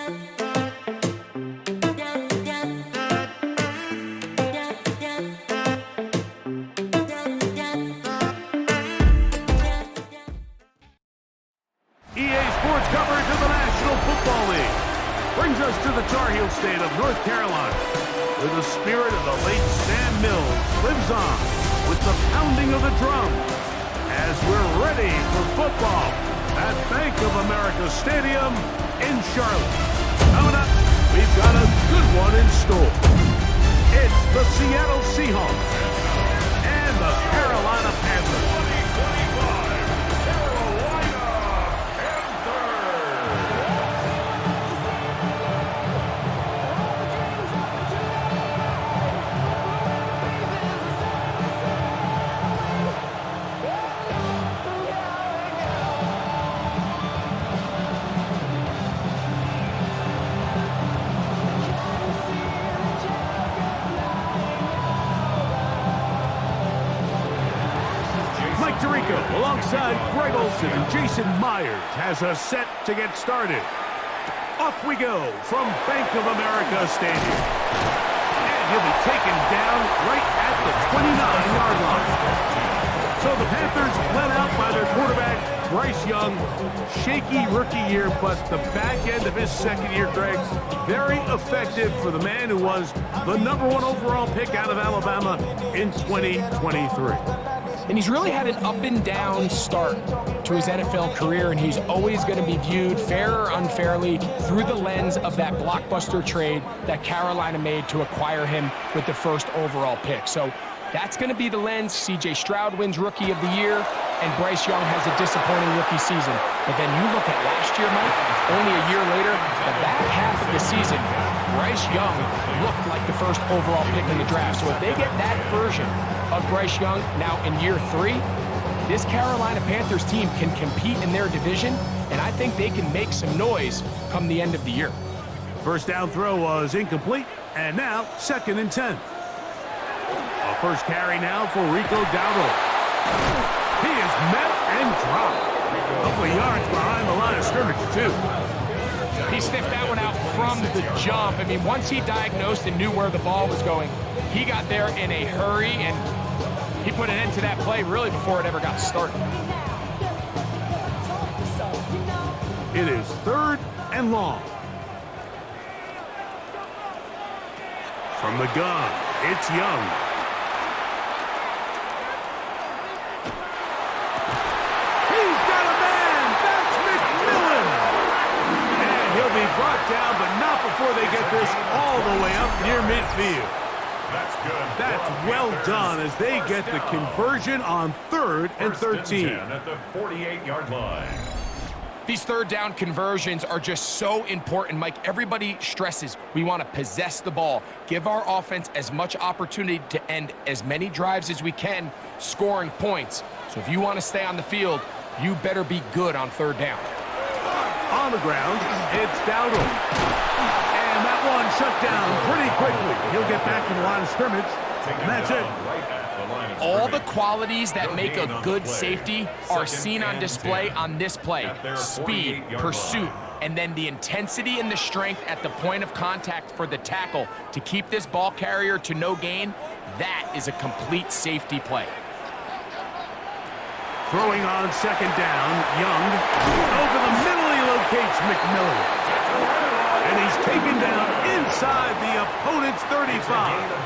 Sports coverage of the National Football League brings us to the Tar Heel state of North Carolina, where the spirit of the late Sam Mills lives on with the pounding of the drum as we're ready for football at Bank of America Stadium in Charlotte. Coming up, we've got a good one in store. It's the Seattle Seahawks and the Carolina Panthers. Alongside Greg Olsen and Jason Myers has us set to get started. Off we go from Bank of America Stadium. And he'll be taken down right at the 29-yard line. So the Panthers led out by their quarterback, Bryce Young. Shaky rookie year, but the back end of his second year, Greg, very effective for the man who was the #1 overall pick out of Alabama in 2023. And he's really had an up and down start to his NFL career, and he's always going to be viewed, fair or unfairly, through the lens of that blockbuster trade that Carolina made to acquire him with the first overall pick. So that's going to be the lens. C.J. Stroud wins Rookie of the Year, and Bryce Young has a disappointing rookie season. But then you look at last year, Mike, only a year later, the back half of the season, Bryce Young looked like the first overall pick in the draft. So if they get that version of Bryce Young now in year 3, this Carolina Panthers team can compete in their division, and I think they can make some noise come the end of the year. First down throw was incomplete, and now 2nd and 10. A first carry now for Rico Dowdle. He is met and dropped. A couple of yards behind the line of scrimmage, too. He sniffed that one out from the jump. I mean, once he diagnosed and knew where the ball was going, he got there in a hurry, and he put an end to that play really before it ever got started. It is 3rd and long. From the gun, it's Young. He's got a man! That's McMillan! And he'll be brought down, but not before they get this all the way up near midfield. That's good. That's well done as they get the conversion on 3rd and 13. At the 48-yard line. These 3rd down conversions are just so important, Mike. Everybody stresses we want to possess the ball, give our offense as much opportunity to end as many drives as we can, scoring points. So if you want to stay on the field, you better be good on 3rd down. On the ground, it's Dowdle. And that one shut down pretty quickly. He'll get back to the line of scrimmage, and that's it. All the qualities that make a good safety are seen on display on this play. Speed, pursuit, and then the intensity and the strength at the point of contact for the tackle to keep this ball carrier to no gain. That is a complete safety play. Throwing on 2nd down, Young. Over the middle, he locates McMillan. And he's taken down inside the opponent's 35.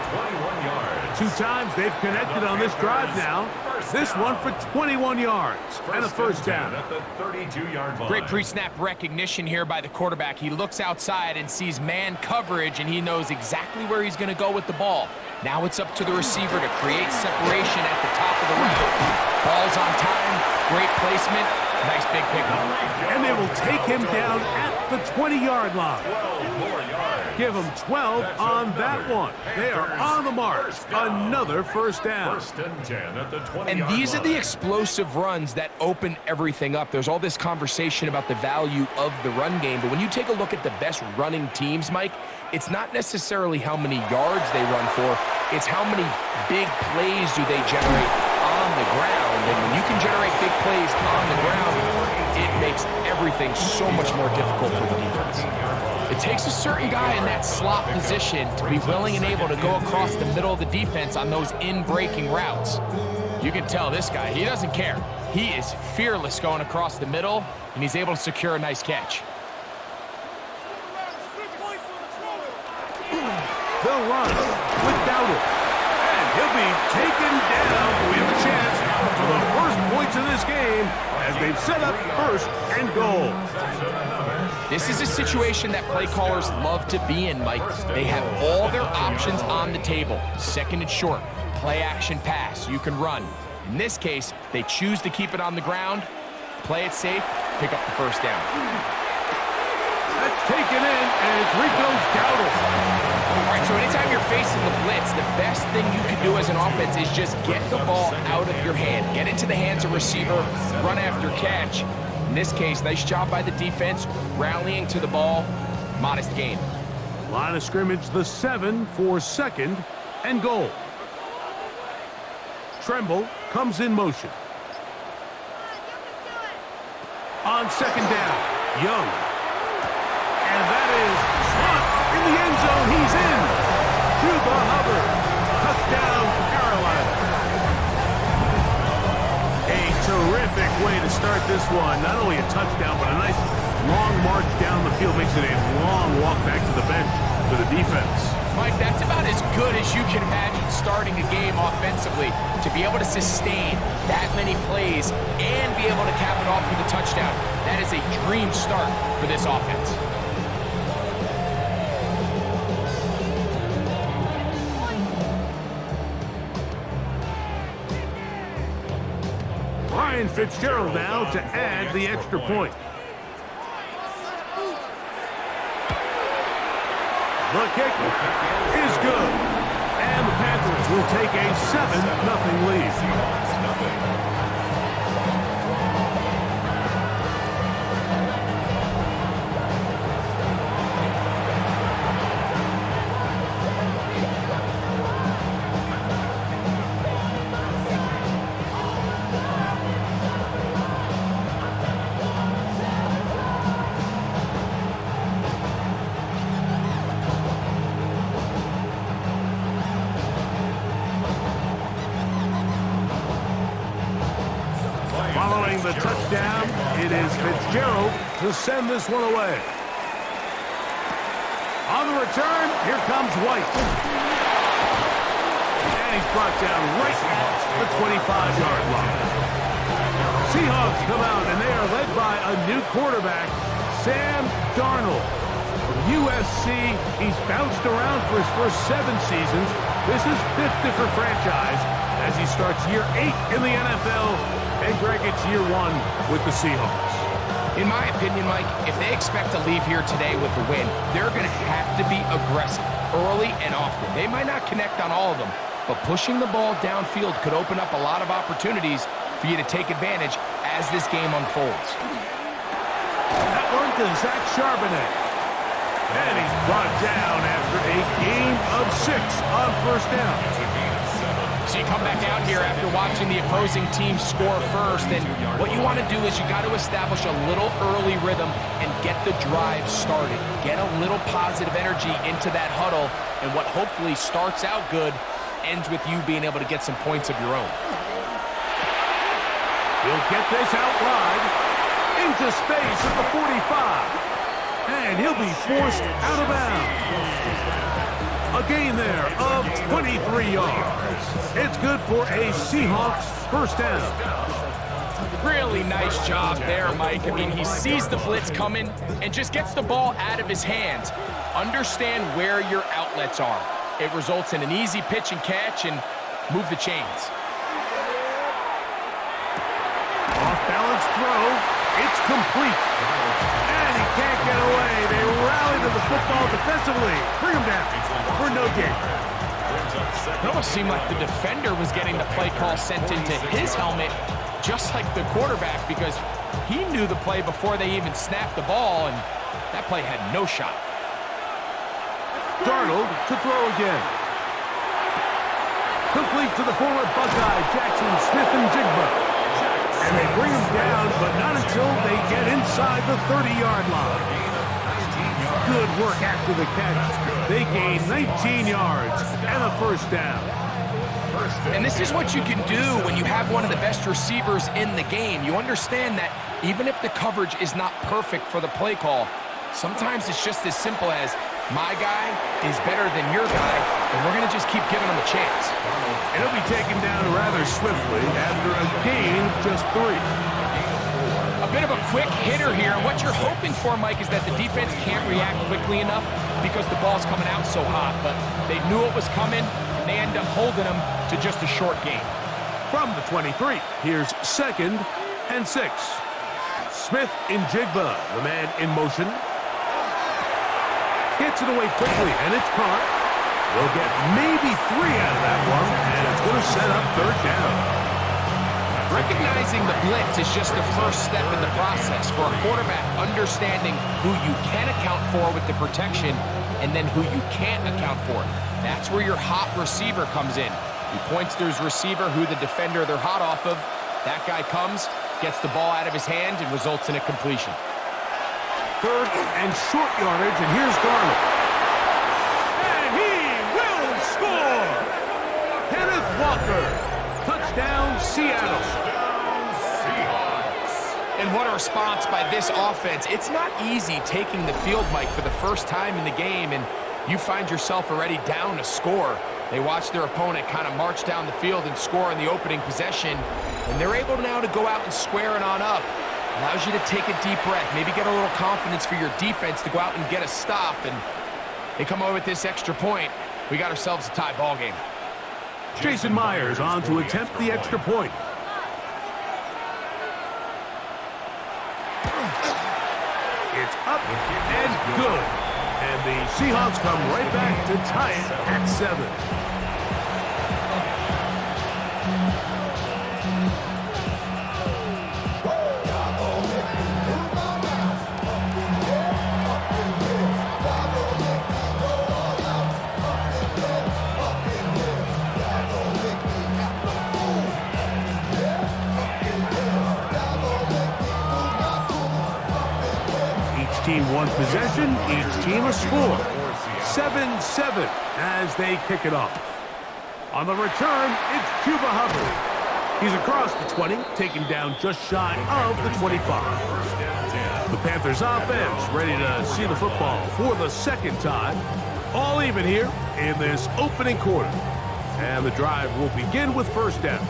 2 times they've connected on this drive now. This one for 21 yards and a 1st down. At the 32-yard line. Great pre-snap recognition here by the quarterback. He looks outside and sees man coverage, and he knows exactly where he's going to go with the ball. Now it's up to the receiver to create separation at the top of the route. Ball's on time, great placement, nice big pickup. And they will take him down at the 20-yard line. 12 more yards. Give them 12 on that one. They are on the mark. Another 1st down. 1st and 10 at the 20-yard line. And these are the explosive runs that open everything up. There's all this conversation about the value of the run game, but when you take a look at the best running teams, Mike, it's not necessarily how many yards they run for, it's how many big plays do they generate on the ground. And when you can generate big plays on the ground, it makes everything so much more difficult for the defense. It's It takes a certain guy in that slot position to be willing and able to go across the middle of the defense on those in-breaking routes. You can tell this guy, he doesn't care. He is fearless going across the middle, and he's able to secure a nice catch. They'll run without it. And he'll be taken down. We have a chance for the first points of this game as they've set up 1st and goal. This is a situation that play callers love to be in, Mike. They have all their options on the table. 2nd and short, play action pass, you can run. In this case, they choose to keep it on the ground, play it safe, pick up the 1st down. That's taken in, and it's Rico Dowdle. All right, so anytime you're facing the blitz, the best thing you can do as an offense is just get the ball out of your hand. Get into the hands of receiver, run after catch. In this case, nice job by the defense, rallying to the ball, modest gain. Line of scrimmage, the 7 for 2nd and goal. Tremble comes in motion. On 2nd down, Young. And that is Hunt in the end zone. He's in. Cuba Hubbard. Touchdown, Carolina. A terrific way to start this one. Not only a touchdown, but a nice long march down the field. Makes it a long walk back to the bench for the defense. Mike, that's about as good as you can imagine starting a game offensively. To be able to sustain that many plays and be able to cap it off with a touchdown. That is a dream start for this offense. Ryan Fitzgerald now to add the extra point. The kick is good. And the Panthers will take a 7-0 lead. Following the touchdown, it is Fitzgerald to send this one away. On the return, here comes White. And he's brought down right at the 25-yard line. Seahawks come out, and they are led by a new quarterback, Sam Darnold. From USC, he's bounced around for his first 7 seasons. This is 5th different franchise as he starts year 8 in the NFL. And Greg, it's year 1 with the Seahawks. In my opinion, Mike, if they expect to leave here today with a win, they're going to have to be aggressive early and often. They might not connect on all of them, but pushing the ball downfield could open up a lot of opportunities for you to take advantage as this game unfolds. That one to Zach Charbonnet. And he's brought down after a gain of 6 on 1st down. So you come back out here after watching the opposing team score first, and what you want to do is you got to establish a little early rhythm and get the drive started. Get a little positive energy into that huddle, and what hopefully starts out good ends with you being able to get some points of your own. He'll get this out wide into space at the 45, and he'll be forced out of bounds. A gain there of 23 yards. It's good for a Seahawks 1st down. Really nice job there, Mike. I mean, he sees the blitz coming and just gets the ball out of his hands. Understand where your outlets are. It results in an easy pitch and catch and move the chains. Off-balance throw. It's complete. And he can't get away. They rally to the football defensively. Bring him down for no gain. It almost seemed like the defender was getting the play call sent into his helmet, just like the quarterback, because he knew the play before they even snapped the ball, and that play had no shot. Darnold to throw again. Complete to the former Buckeye, Jackson Smith-Njigba. And they bring him down, but not until they get inside the 30-yard line. Good work after the catch. They gain 19 yards and a first down. And this is what you can do when you have one of the best receivers in the game. You understand that even if the coverage is not perfect for the play call, sometimes it's just as simple as, my guy is better than your guy, and we're going to just keep giving him a chance. And he'll be taken down rather swiftly after a gain of just 3. A bit of a quick hitter here. What you're hoping for, Mike, is that the defense can't react quickly enough because the ball's coming out so hot. But they knew it was coming, and they end up holding them to just a short gain. From the 23, here's 2nd and 6. Smith in Jigba, the man in motion. Gets it away quickly, and it's caught. They'll get maybe 3 out of that one, and it's going to set up 3rd down. Recognizing the blitz is just the first step in the process for a quarterback, understanding who you can account for with the protection and then who you can't account for. That's where your hot receiver comes in. He points to his receiver, who the defender they're hot off of. That guy comes, gets the ball out of his hand, and results in a completion. 3rd and short yardage, and here's Garland. And he will score! Kenneth Walker. Touchdown, Seattle. And what a response by this offense. It's not easy taking the field, Mike, for the first time in the game, and you find yourself already down a score. They watch their opponent kind of march down the field and score in the opening possession, and they're able now to go out and square it on up. Allows you to take a deep breath, maybe get a little confidence for your defense to go out and get a stop, and they come over with this extra point. We got ourselves a tie ball game. Jason Myers on to attempt the extra point. It's up and good. And the Seahawks come right back to tie it at 7. Team one possession, each team a score. 7-7 as they kick it off. On the return, it's Cuba Hubbard. He's across the 20, taken down just shy of the 25. The Panthers offense ready to see the football for the 2nd time. All even here in this opening quarter. And the drive will begin with 1st down.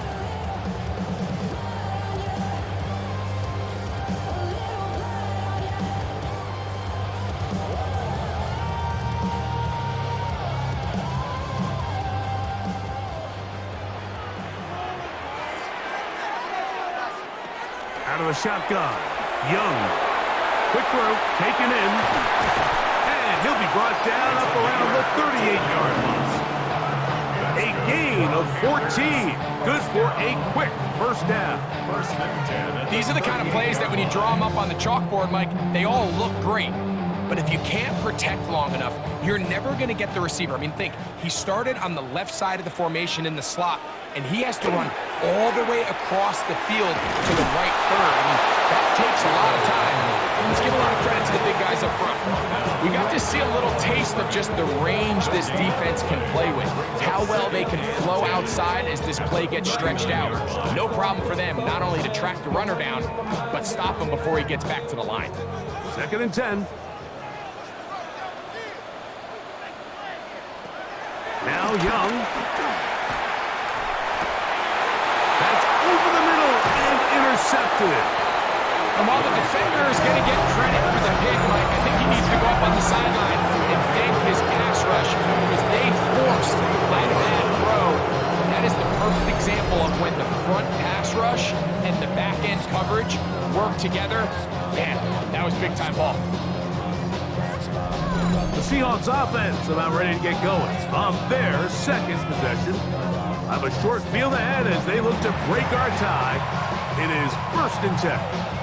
Out of the shotgun. Young. Quick throw. Taken in. And he'll be brought down up around the 38-yard line. A gain of 14. Good for a quick first down. These are the kind of plays that when you draw them up on the chalkboard, Mike, they all look great. But if you can't protect long enough, you're never going to get the receiver. I mean, think, he started on the left side of the formation in the slot, and he has to run all the way across the field to the right third. I mean, that takes a lot of time. Let's give a lot of credit to the big guys up front. We got to see a little taste of just the range this defense can play with, how well they can flow outside as this play gets stretched out. No problem for them, not only to track the runner down, but stop him before he gets back to the line. 2nd and 10. Now Young. That's over the middle and intercepted. And while the defender is going to get credit for the pick, Mike, I think he needs to go up on the sideline and thank his pass rush because they forced that bad throw. That is the perfect example of when the front pass rush and the back end coverage work together. Man, that was big-time ball. The Seahawks offense about ready to get going on their 2nd possession. I have a short field ahead as they look to break our tie. It is 1st and 10.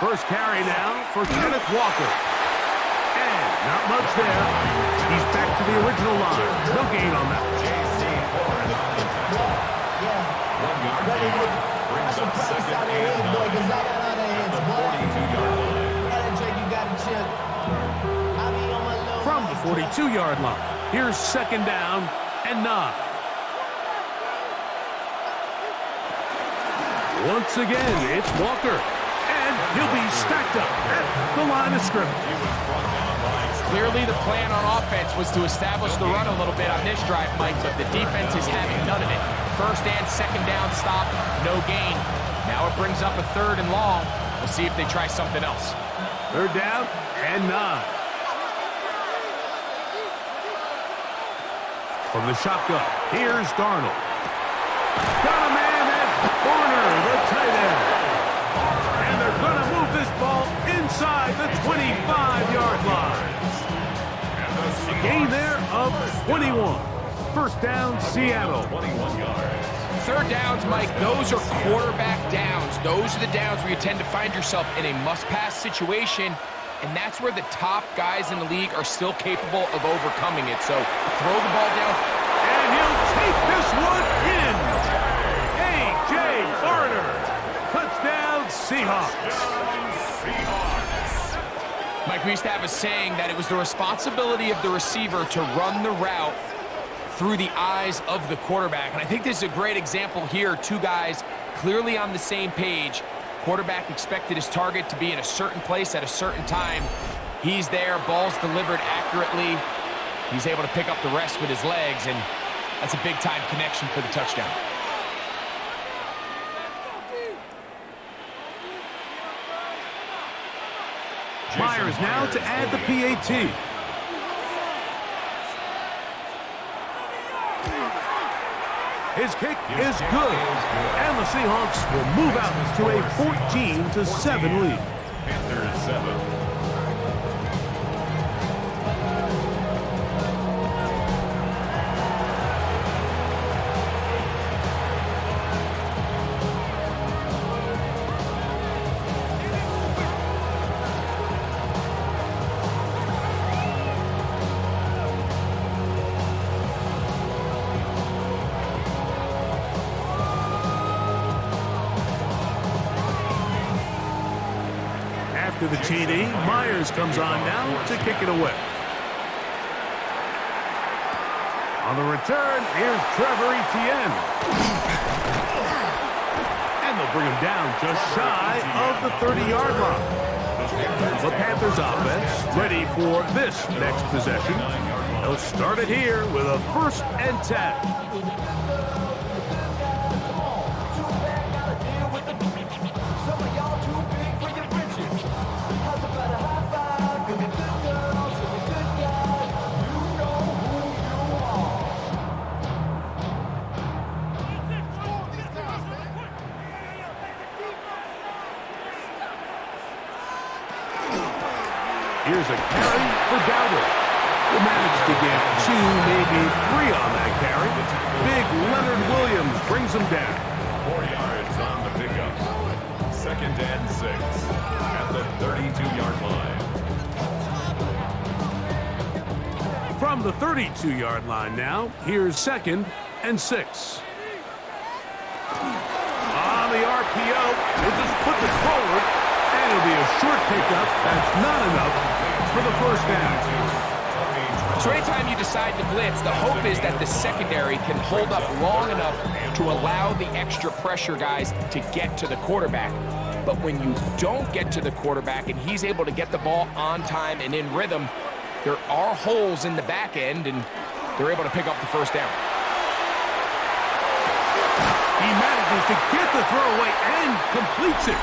First carry now for Kenneth Walker. And not much there. He's back to the original line. No gain on that. Brings up second and 9 at the 42-yard line. From the 42-yard line, here's second down and 9. Once again, it's Walker. And he'll be stacked up at the line of scrimmage. Clearly the plan on offense was to establish the run a little bit on this drive, Mike, but the defense is having none of it. First and second down stop, no gain. Now it brings up a third and long. We'll see if they try something else. Third down and 9. From the shotgun, here's Darnold. Got a man, that's Warner, the tight end. And they're going to move this ball inside the 25-yard line. A gain there of 21. First down, Seattle. 21 yards. Third downs, Mike, those are quarterback downs. Those are the downs where you tend to find yourself in a must-pass situation, and that's where the top guys in the league are still capable of overcoming it. So throw the ball down. And he'll take this one in. A.J. Barner. Touchdown, Seahawks. Mike, we used to have a saying that it was the responsibility of the receiver to run the route through the eyes of the quarterback. And I think this is a great example here. Two guys clearly on the same page. Quarterback expected his target to be in a certain place at a certain time. He's there, ball's delivered accurately. He's able to pick up the rest with his legs, and that's a big-time connection for the touchdown. Myers now to add the PAT. His kick is good, and the Seahawks will move out to a 14-7 lead. Panthers 7. To the TD, Myers comes on now to kick it away. On the return, here's Trevor Etienne. And they'll bring him down just shy of the 30-yard line. The Panthers offense ready for this next possession. They'll start it here with a 1st and 10. Here's a carry for Dowdle. Will manage to get 2, maybe 3 on that carry. Big Leonard Williams brings him down. 4 yards on the pickup. 2nd and 6 at the 32-yard line. From the 32-yard line now, here's 2nd and 6. On the RPO, they just put this forward, and it'll be a short pickup. That's not enough for the 1st down. So anytime you decide to blitz, the hope is that the secondary can hold up long enough to allow the extra pressure guys to get to the quarterback. But when you don't get to the quarterback and he's able to get the ball on time and in rhythm, there are holes in the back end, and they're able to pick up the 1st down. He manages to get the throwaway and completes it.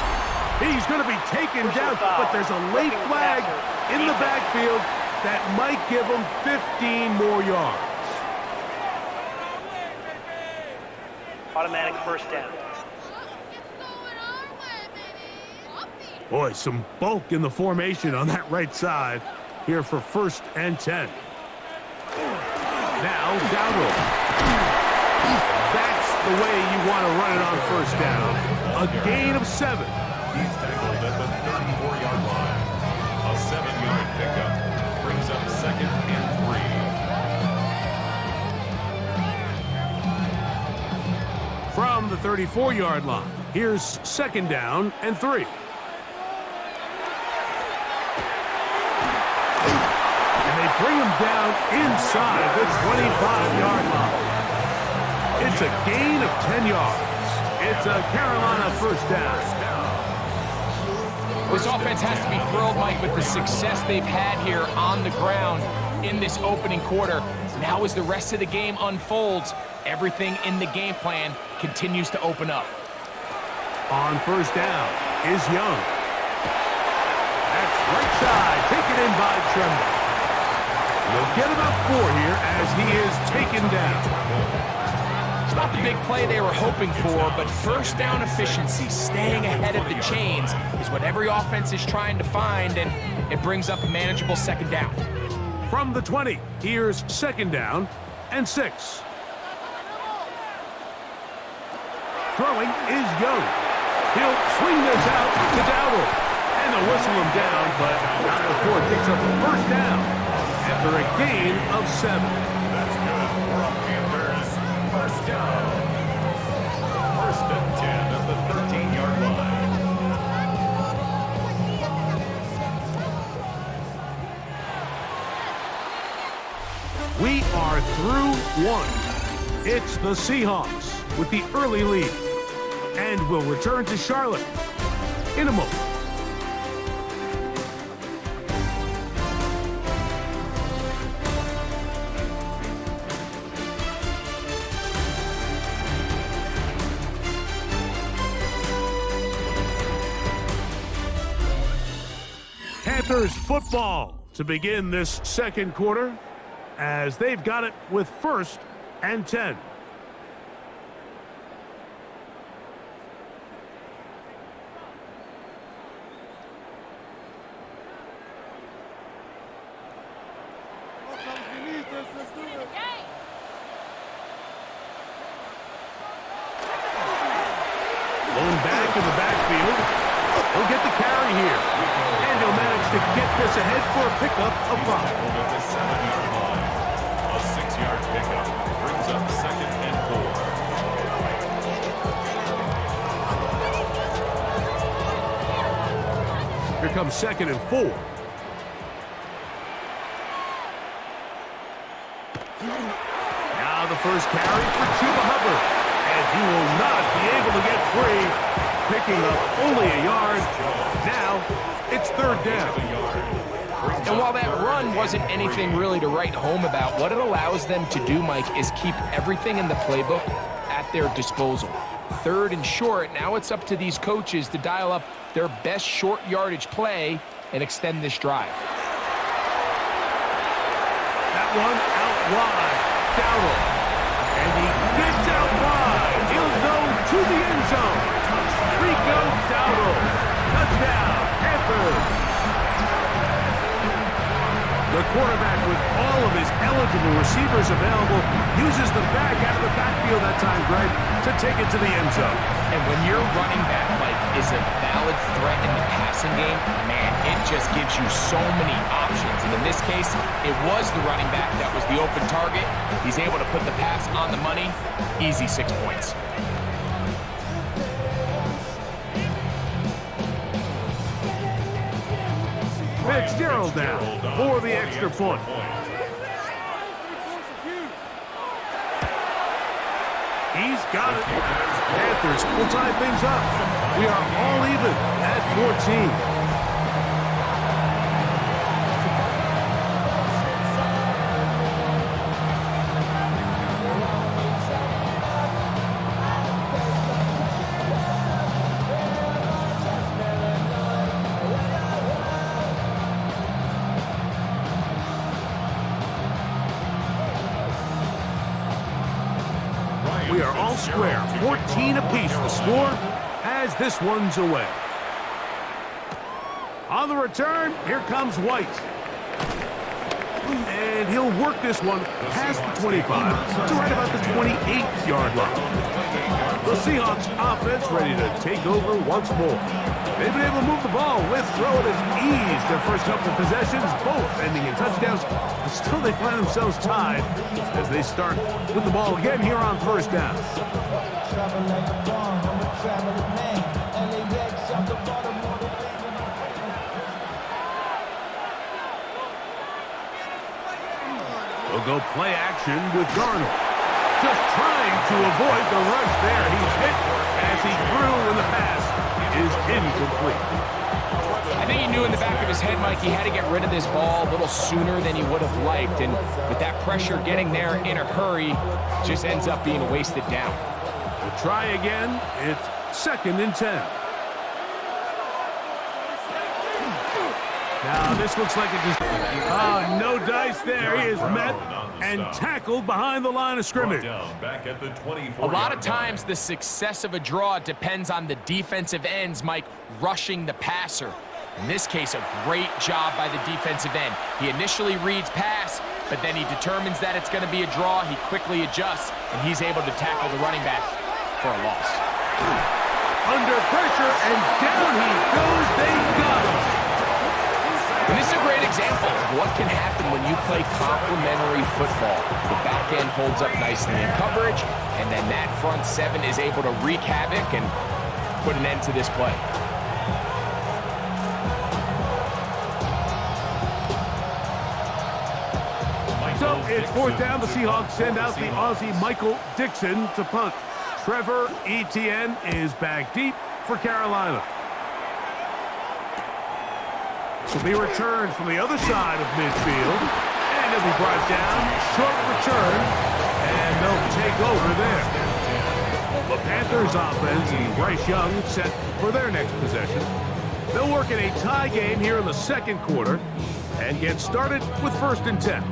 He's going to be taken down, but there's a late flag in the backfield that might give him 15 more yards. Automatic 1st down. Boy, some bulk in the formation on that right side here for 1st and 10. Now, Dowdle. That's the way you want to run it on 1st down. A gain of 7. He's tackled at the 7-yard pickup. Brings up 2nd and 3. From the 34-yard line, here's 2nd down and 3. Bring him down inside the 25-yard line. It's a gain of 10 yards. It's a Carolina first down. This offense has to be thrilled, Mike, with the success they've had here on the ground in this opening quarter. Now as the rest of the game unfolds, everything in the game plan continues to open up. On first down is Young. That's right side, taken in by Tremble. He'll get about 4 here as he is taken down. It's not the big play they were hoping for, but first down efficiency, staying ahead of the chains, is what every offense is trying to find, and it brings up a manageable 2nd down. From the 20, here's 2nd down and 6. Throwing is Young. He'll swing this out to Dowdle. And they'll whistle him down, but not before it picks up the first down after a gain of 7. That's good for a Panthers first down. 1st and 10 at the 13-yard line. We are through 1. It's the Seahawks with the early lead. And we'll return to Charlotte in a moment. Panthers football to begin this 2nd quarter as they've got it with 1st and 10. Going back in the backfield. He'll get the carry here. And he'll manage to get this ahead for a pickup of 5. Over the 7-yard line. A 6-yard pickup brings up 2nd and 4. Here comes 2nd and 4. Now the first carry for Chuba Hubbard. And he will not be able to get free. Picking up only a yard. Now it's 3rd down. And while that run wasn't anything really to write home about, what it allows them to do, Mike, is keep everything in the playbook at their disposal. 3rd and short, now it's up to these coaches to dial up their best short yardage play and extend this drive. That one out wide. Dowdle. And he gets out wide. He'll go to the end zone. Rico Dowdle. Touchdown, Panthers. The quarterback, with all of his eligible receivers available, uses the back out of the backfield that time, Greg, to take it to the end zone. And when your running back, Mike, is a valid threat in the passing game, man, it just gives you so many options. And in this case, it was the running back that was the open target. He's able to put the pass on the money. Easy 6 points. Fitzgerald down for the extra point. He's got it. Panthers will tie things up. We are all even at 14. We are all square, 14 apiece the score as this one's away. On the return, here comes White. And he'll work this one past the 25 to right about the 28-yard line. The Seahawks offense ready to take over once more. They've been able to move the ball with relative ease their first couple of possessions, both ending in touchdowns. But still, they find themselves tied as they start with the ball again here on first down. They'll go play action with Darnold. Just trying to avoid the rush there. He's hit as he threw, and the pass is incomplete. I think he knew in the back of his head, Mike, he had to get rid of this ball a little sooner than he would have liked. And with that pressure getting there in a hurry, just ends up being a wasted down. We'll try again. It's 2nd and 10. Now this looks like it just... no dice there. He is met and tackled behind the line of scrimmage. A lot of times the success of a draw depends on the defensive ends, Mike, rushing the passer. In this case, a great job by the defensive end. He initially reads pass, but then he determines that it's going to be a draw. He quickly adjusts, and he's able to tackle the running back for a loss. Under pressure, and down he goes. They got him. And this is a great example of what can happen when you play complementary football. The back end holds up nicely in coverage, and then that front seven is able to wreak havoc and put an end to this play. So it's 4th down. The Seahawks send out the Aussie Michael Dixon to punt. Trevor Etienne is back deep for Carolina. This will be returned from the other side of midfield. And it'll be brought down. Short return. And they'll take over there. The Panthers offense and Bryce Young set for their next possession. They'll work in a tie game here in the 2nd quarter and get started with 1st and 10.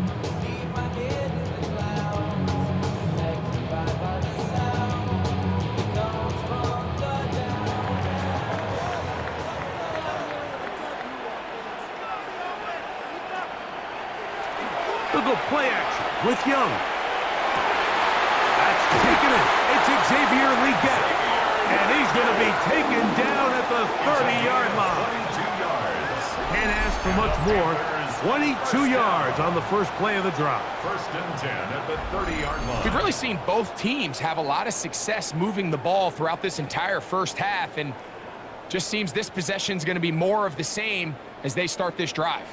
They'll go play action with Young. That's taken it. It's Xavier Legette. And he's going to be taken down at the 30-yard line. Can't ask for much more. 22 yards on the first play of the drive. 1st and 10 at the 30-yard line. We've really seen both teams have a lot of success moving the ball throughout this entire first half, and just seems this possession is going to be more of the same as they start this drive.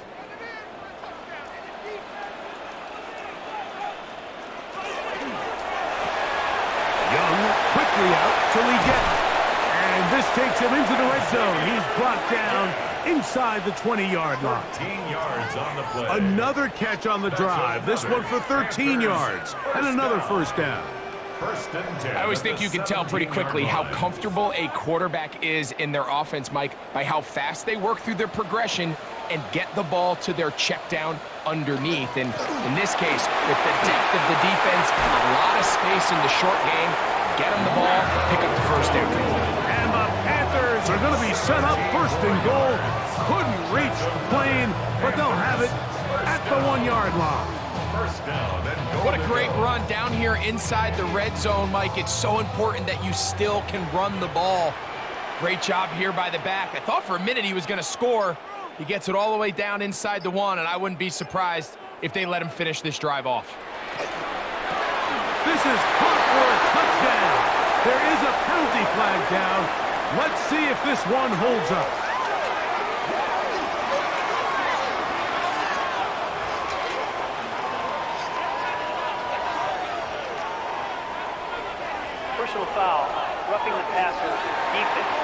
Quickly out to Legette. And this takes him into the red zone. He's brought down inside the 20-yard line. 13 yards on the play. Another catch on the drive. This one for 13 yards. And another first down. 1st and 10. I always think you can tell pretty quickly how comfortable a quarterback is in their offense, Mike, by how fast they work through their progression and get the ball to their check down underneath. And in this case, with the depth of the defense, a lot of space in the short game, get them the ball, pick up the first down. And the Panthers are going to be set up 1st and goal. Couldn't reach the plane, but they'll have it at the 1-yard line. 1st down and goal. What a great run down here inside the red zone, Mike. It's so important that you still can run the ball. Great job here by the back. I thought for a minute he was going to score. He gets it all the way down inside the 1, and I wouldn't be surprised if they let him finish this drive off. This is caught for a touchdown. There is a penalty flag down. Let's see if this one holds up. Personal foul, roughing the passer, defense.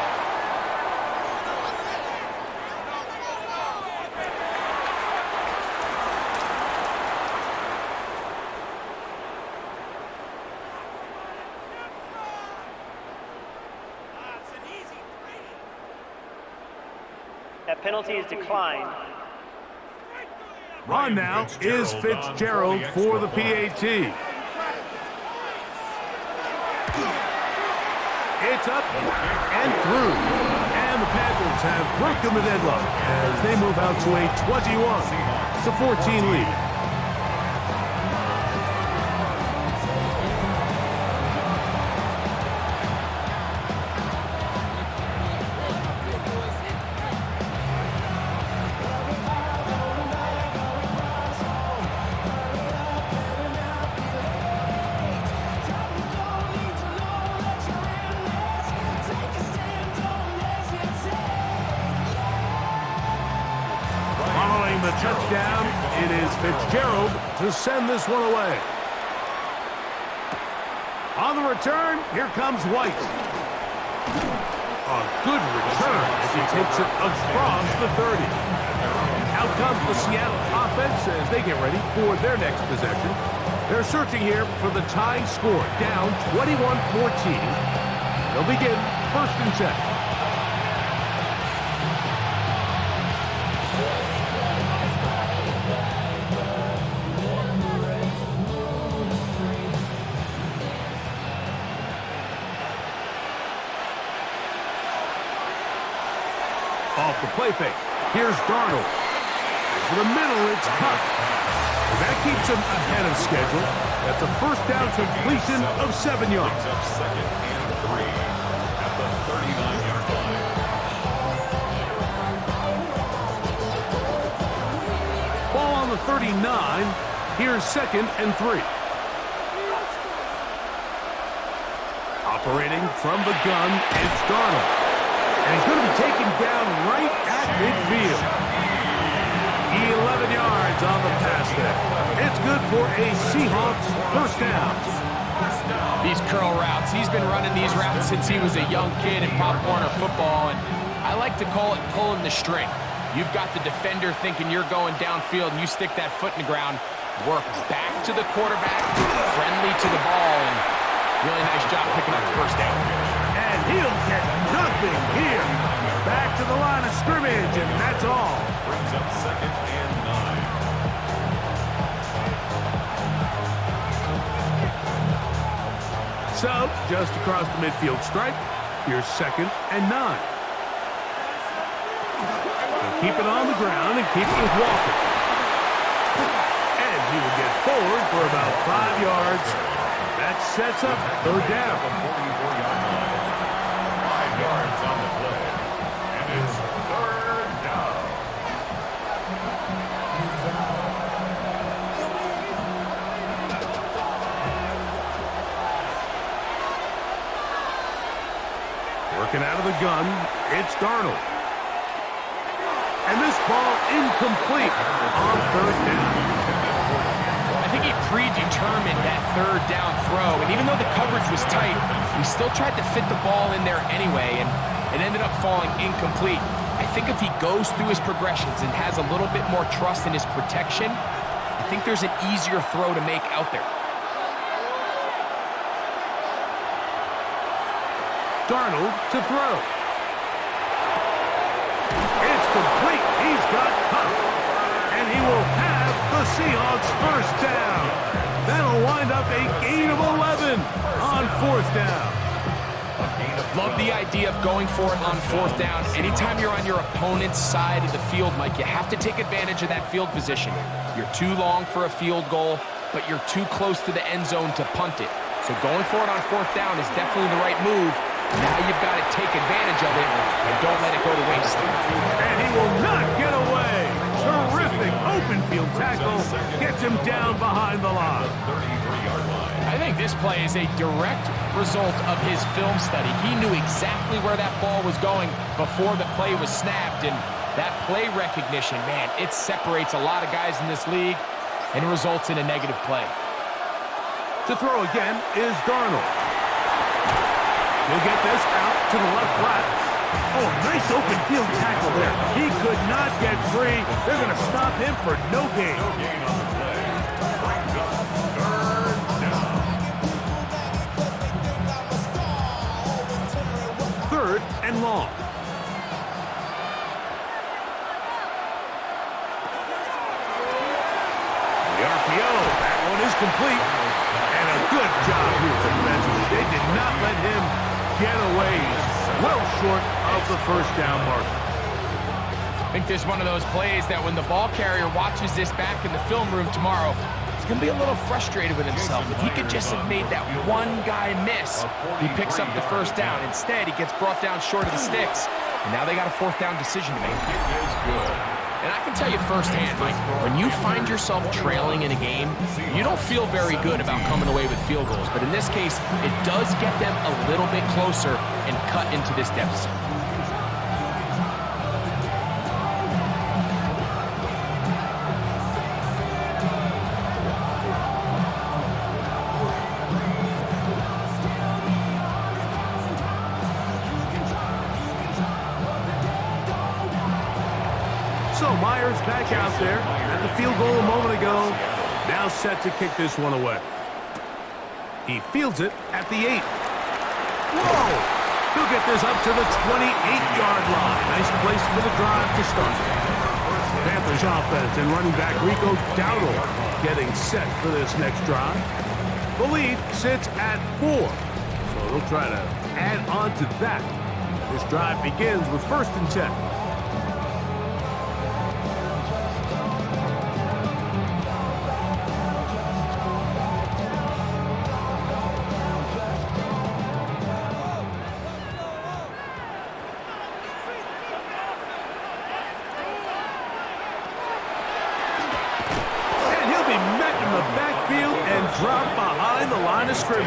That penalty is declined. On now is Fitzgerald for the PAT. It's up and through. And the Panthers have broken the deadlock as they move out to a 21-14 lead. touchdown. It is Fitzgerald to send this one away. On the return, here comes White. A good return as he takes it across the 30. Out comes the Seattle offense as they get ready for their next possession. They're searching here for the tying score, down 21-14. They'll begin 1st and 10. Off the play fake. Here's Darnold. For the middle, it's cut. And that keeps him ahead of schedule. That's a 1st down completion of 7 yards. Brings up 2nd and 3 at the 39-yard line. Ball on the 39. Here's 2nd and 3. Operating from the gun, it's Darnold. And he's going to be taken down right at midfield. 11 yards on the pass there. It's good for a Seahawks 1st down. These curl routes, he's been running these routes since he was a young kid in Pop Warner football, and I like to call it pulling the string. You've got the defender thinking you're going downfield, and you stick that foot in the ground, work back to the quarterback, friendly to the ball, and really nice job picking up the 1st down. And he'll get nothing here. Back to the line of scrimmage, and that's all. Brings up 2nd and 9. So, just across the midfield stripe, here's 2nd and 9. They'll keep it on the ground and keep it with Walker. And he will get forward for about 5 yards. That sets up 3rd down. 44-yard line. 5 yards on the play. And it's 3rd down. Working out of the gun, it's Darnold. And this ball incomplete on 3rd down. I think he predetermined that 3rd down throw, and even though the coverage was tight, he still tried to fit the ball in there anyway, and it ended up falling incomplete. I think if he goes through his progressions and has a little bit more trust in his protection, I think there's an easier throw to make out there. Darnold to throw. It's complete. He's got Hunt. And he will have the Seahawks 1st down. That'll wind up a gain of 11 on 4th down. Love the idea of going for it on 4th down. Anytime you're on your opponent's side of the field, Mike, you have to take advantage of that field position. You're too long for a field goal, but you're too close to the end zone to punt it. So going for it on 4th down is definitely the right move. Now you've got to take advantage of it and don't let it go to waste. And he will not get away. Terrific open field tackle. Gets him down behind the line. 33-yard line. I think this play is a direct result of his film study. He knew exactly where that ball was going before the play was snapped, and that play recognition, man, it separates a lot of guys in this league and results in a negative play. To throw again is Darnold. He'll get this out to the left flat. Oh, a nice open field tackle there. He could not get free. They're going to stop him for no gain. No gain on the play. Brings up 3rd down. 3rd and long. The RPO. That one is complete. And a good job here defensively. They did not let him get away. He's well short of the 1st down marker. I think this is one of those plays that when the ball carrier watches this back in the film room tomorrow, he's going to be a little frustrated with himself. If he could just have made that one guy miss, he picks up the 1st down. Instead, he gets brought down short of the sticks, and now they got a 4th down decision to make. It is good. And I can tell you firsthand, Mike, when you find yourself trailing in a game, you don't feel very good about coming away with field goals. But in this case, it does get them a little bit closer and cut into this deficit. So Myers back out there at the field goal a moment ago. Now set to kick this one away. He fields it at the 8. Whoa! He'll get this up to the 28-yard line. Nice place for the drive to start. Panthers offense and running back Rico Dowdle getting set for this next drive. The lead sits at 4, so they'll try to add on to that. This drive begins with 1st and 10. Drop behind the line of scrimmage.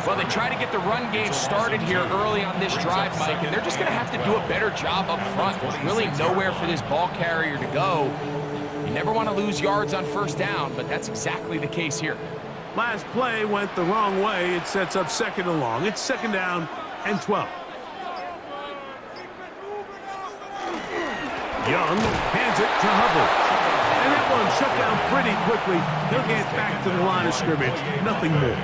Well, they try to get the run game started here early on this drive, Mike, and they're just going to have to do a better job up front. There's really nowhere for this ball carrier to go. You never want to lose yards on 1st down, but that's exactly the case here. Last play went the wrong way. It sets up 2nd and long. It's 2nd down and 12. Young hands it to Hubbard. And that one shut down pretty quickly. He'll get back to the line of scrimmage. Nothing more.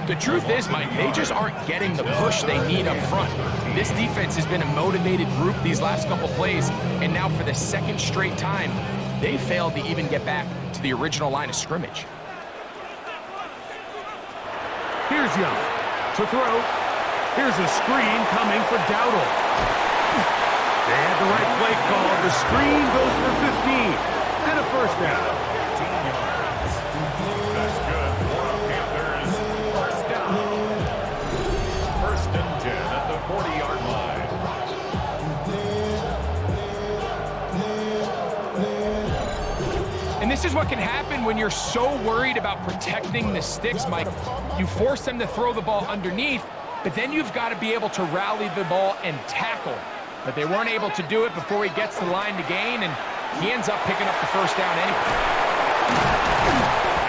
The truth is, Mike, they just aren't getting the push they need up front. This defense has been a motivated group these last couple plays, and now for the 2nd straight time, they failed to even get back to the original line of scrimmage. Here's Young to throw. Here's a screen coming for Dowdle. They had the right play call. The screen goes for 15. And a 1st down. 15 yards. That's good for the Panthers. 1st down. 1st and 10 at the 40-yard line. And this is what can happen when you're so worried about protecting the sticks, Mike. You force them to throw the ball underneath, but then you've got to be able to rally the ball and tackle. But they weren't able to do it before he gets the line to gain, and he ends up picking up the 1st down anyway.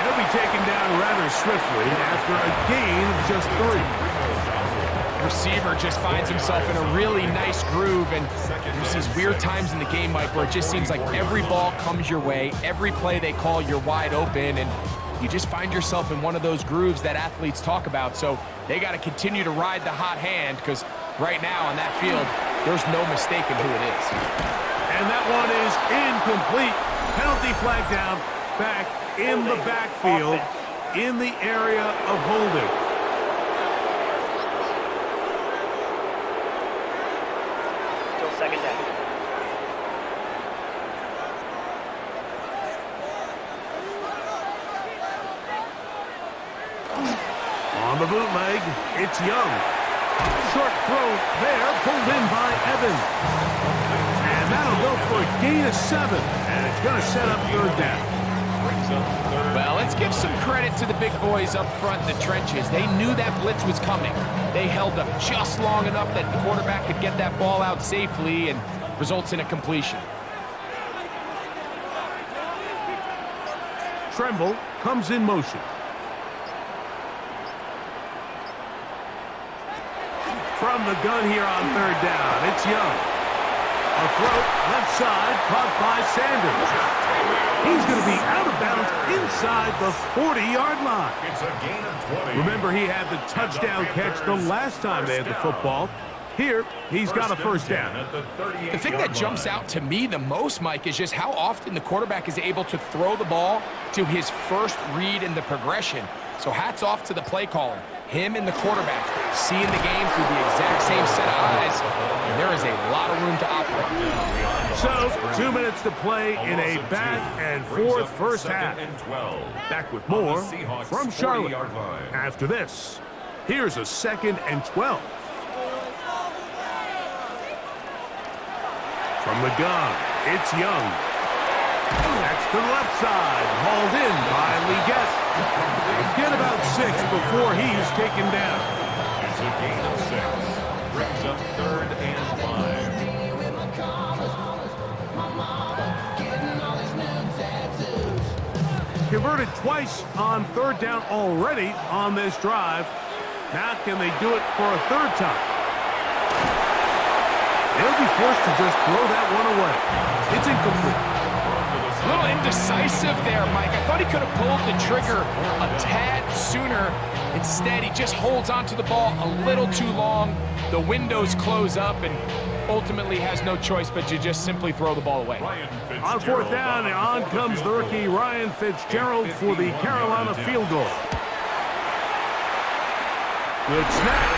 He'll be taken down rather swiftly after a gain of just 3. Receiver just finds himself in a really nice groove, and there's these weird times in the game, Mike, where it just seems like every ball comes your way, every play they call, you're wide open, and you just find yourself in one of those grooves that athletes talk about. So they got to continue to ride the hot hand, because right now on that field, there's no mistaking who it is. And that one is incomplete. Penalty flag down, back in the backfield, in the area of holding. Still 2nd down. On the bootleg, it's Young. Short throw there, pulled in by Evans. And that'll go for a gain of 7. And it's going to set up 3rd down. Well, let's give some credit to the big boys up front in the trenches. They knew that blitz was coming. They held up just long enough that the quarterback could get that ball out safely, and results in a completion. Tremble comes in motion. From the gun here on 3rd down, it's Young. A throw left side, caught by Sanders. He's going to be out of bounds inside the 40-yard line. It's a gain of 20. Remember, he had the touchdown catch the last time they had the football. Here, he's got a 1st down. The thing that jumps out to me the most, Mike, is just how often the quarterback is able to throw the ball to his first read in the progression. So hats off to the play caller. Him and the quarterback seeing the game through the exact same set of eyes, and there is a lot of room to operate. So, 2 minutes to play in a back-and-forth first half. Back with more from Charlotte. After this, here's a 2nd and 12. From the gun, it's Young. That's to the left side, hauled in by Leggett. Get about 6 before he's taken down. It's a gain of 6. Brings up 3rd and 5. Converted twice on 3rd down already on this drive. Now can they do it for a 3rd time? They'll be forced to just throw that one away. It's incomplete. A little indecisive there, Mike. I thought he could have pulled the trigger a tad sooner. Instead, he just holds onto the ball a little too long. The windows close up, and ultimately has no choice but to just simply throw the ball away. On fourth down, on comes the rookie Ryan Fitzgerald for the Carolina field goal. Good snap.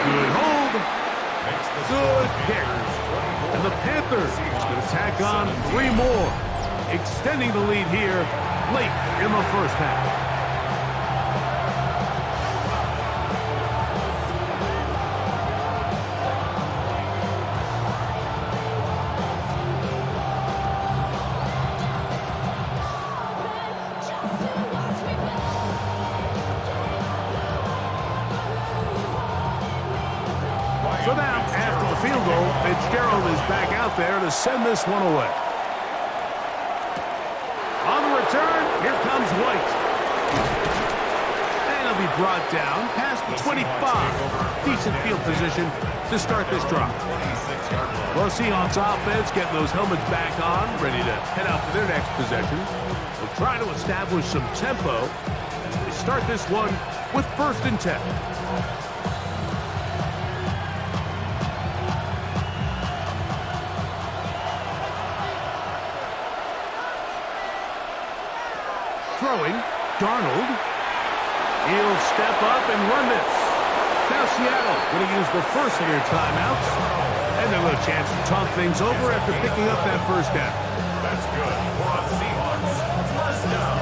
Good hold. Good kick. And the Panthers going to tack on 3 more, extending the lead here late in the first half. So now, after the field goal, Fitzgerald is back out there to send this one away. On the return, here comes White. And he'll be brought down past the 25. Decent field position to start this drive. Well, Seahawks offense getting those helmets back on, ready to head out for their next possession. They'll try to establish some tempo as they start this one with 1st and 10. Throwing, Darnold. He'll step up and run this. Now Seattle going to use the first of their timeouts. And they'll have a chance to talk things over after picking up that first down. That's good for the Seahawks. First down.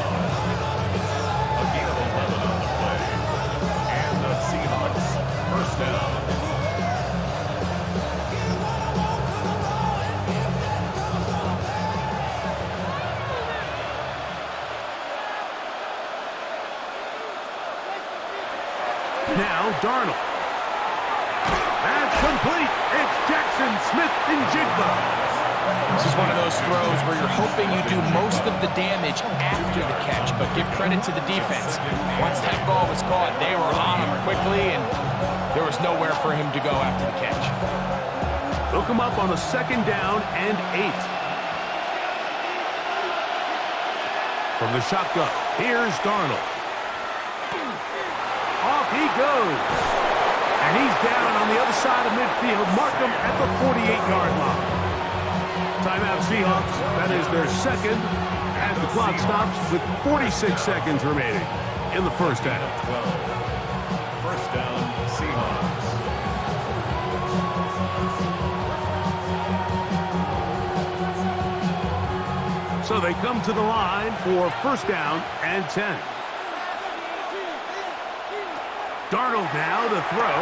A gain of 11 on the play. And the Seahawks, first down. Now Darnold. That's complete. It's Jackson Smith-Njigba. This is one of those throws where you're hoping you do most of the damage after the catch, but give credit to the defense. Once that ball was caught, they were on him quickly, and there was nowhere for him to go after the catch. They'll come up on a 2nd down and 8. From the shotgun, here's Darnold. Off he goes. And he's down on the other side of midfield. Mark him at the 48-yard line. Timeout Seahawks. That is their 2nd as the clock stops with 46 seconds remaining in the first half. 12. First down, Seahawks. So they come to the line for 1st down and 10. Darnold now to throw.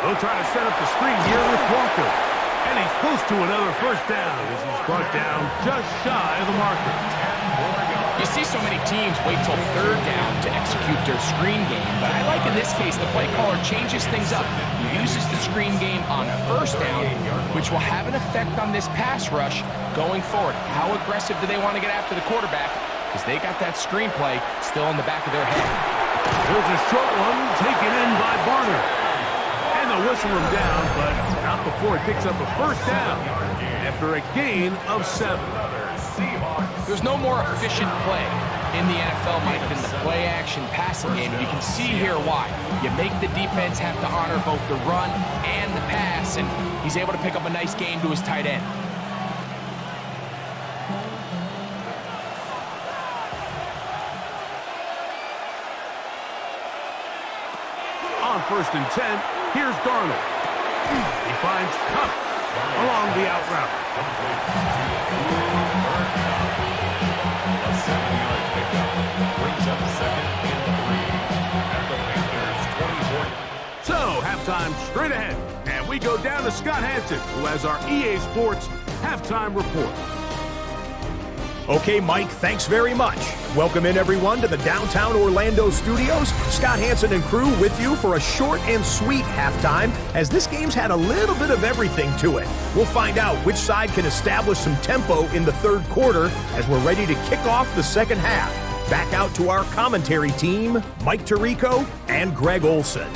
They'll try to set up the screen here with Walker. And he's close to another 1st down as he's brought down just shy of the marker. You see so many teams wait till 3rd down to execute their screen game, but I like in this case the play caller changes things up. He uses the screen game on 1st down, which will have an effect on this pass rush going forward. How aggressive do they want to get after the quarterback? Because they got that screen play still in the back of their head. Here's a short one taken in by Barner. And they'll whistle him down, but not before it picks up a 1st down after a gain of 7. There's no more efficient play in the NFL, Mike, than the play-action passing game. And you can see here why. You make the defense have to honor both the run and the pass, and he's able to pick up a nice gain to his tight end. On 1st and 10, here's Darnold. He finds Cup along the out route. A 7-yard pickup brings up 2nd and 3 at the Panthers' 24. So, halftime straight ahead. And we go down to Scott Hanson, who has our EA Sports halftime report. Okay, Mike, thanks very much. Welcome in, everyone, to the downtown Orlando studios. Scott Hanson and crew with you for a short and sweet halftime, as this game's had a little bit of everything to it. We'll find out which side can establish some tempo in the 3rd quarter as we're ready to kick off the 2nd half. Back out to our commentary team, Mike Tirico and Greg Olson.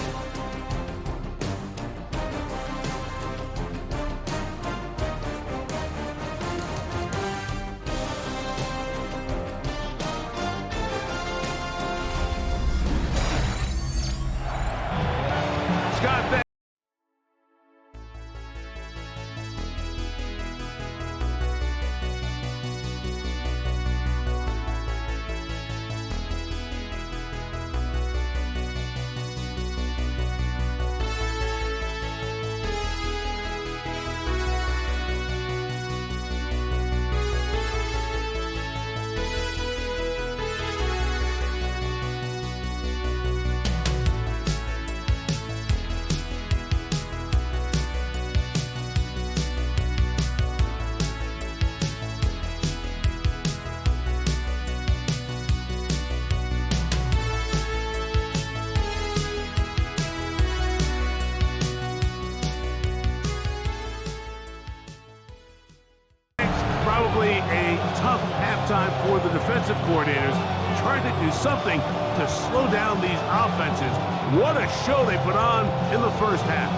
Probably a tough halftime for the defensive coordinators, trying to do something to slow down these offenses. What a show they put on in the first half.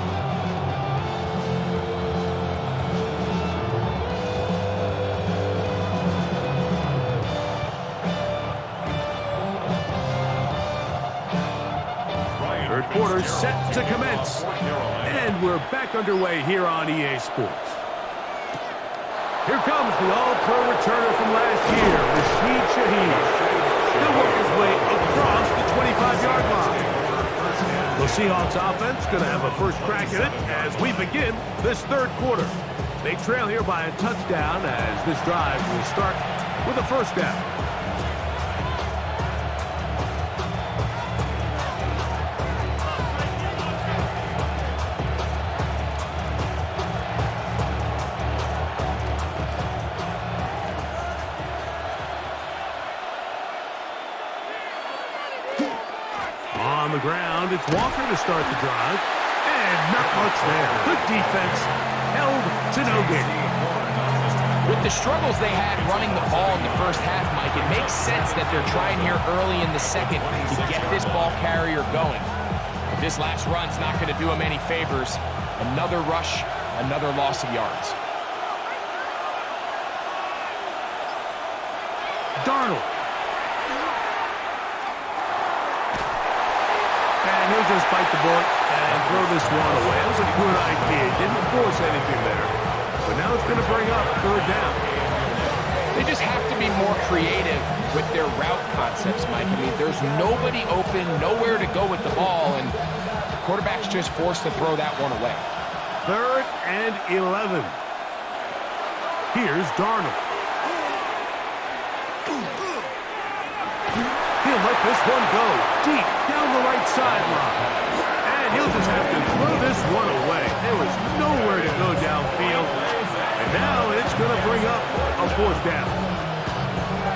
Third quarter set to commence. And we're back underway here on EA Sports. Here comes the all-pro returner from last year, Rashid Shaheed. He'll work his way across the 25-yard line. The Seahawks offense going to have a first crack at it as we begin this third quarter. They trail here by a touchdown as this drive will start with a first down. On the ground, it's Walker to start the drive. And not much there. Good defense. Held to no gain. With the struggles they had running the ball in the first half, Mike, it makes sense that they're trying here early in the second to get this ball carrier going. But this last run's not going to do him any favors. Another rush, another loss of yards. Darnold. And he'll just bite the bullet and throw this one away. That was a good idea. Didn't force anything there. But now it's going to bring up third down. They just have to be more creative with their route concepts, Mike. I mean, there's nobody open, nowhere to go with the ball, and the quarterback's just forced to throw that one away. 3rd and 11. Here's Darnold. He'll let this one go deep down the right sideline. And he'll just have to throw this one away. There was nowhere to go downfield. And now it's going to bring up a fourth down.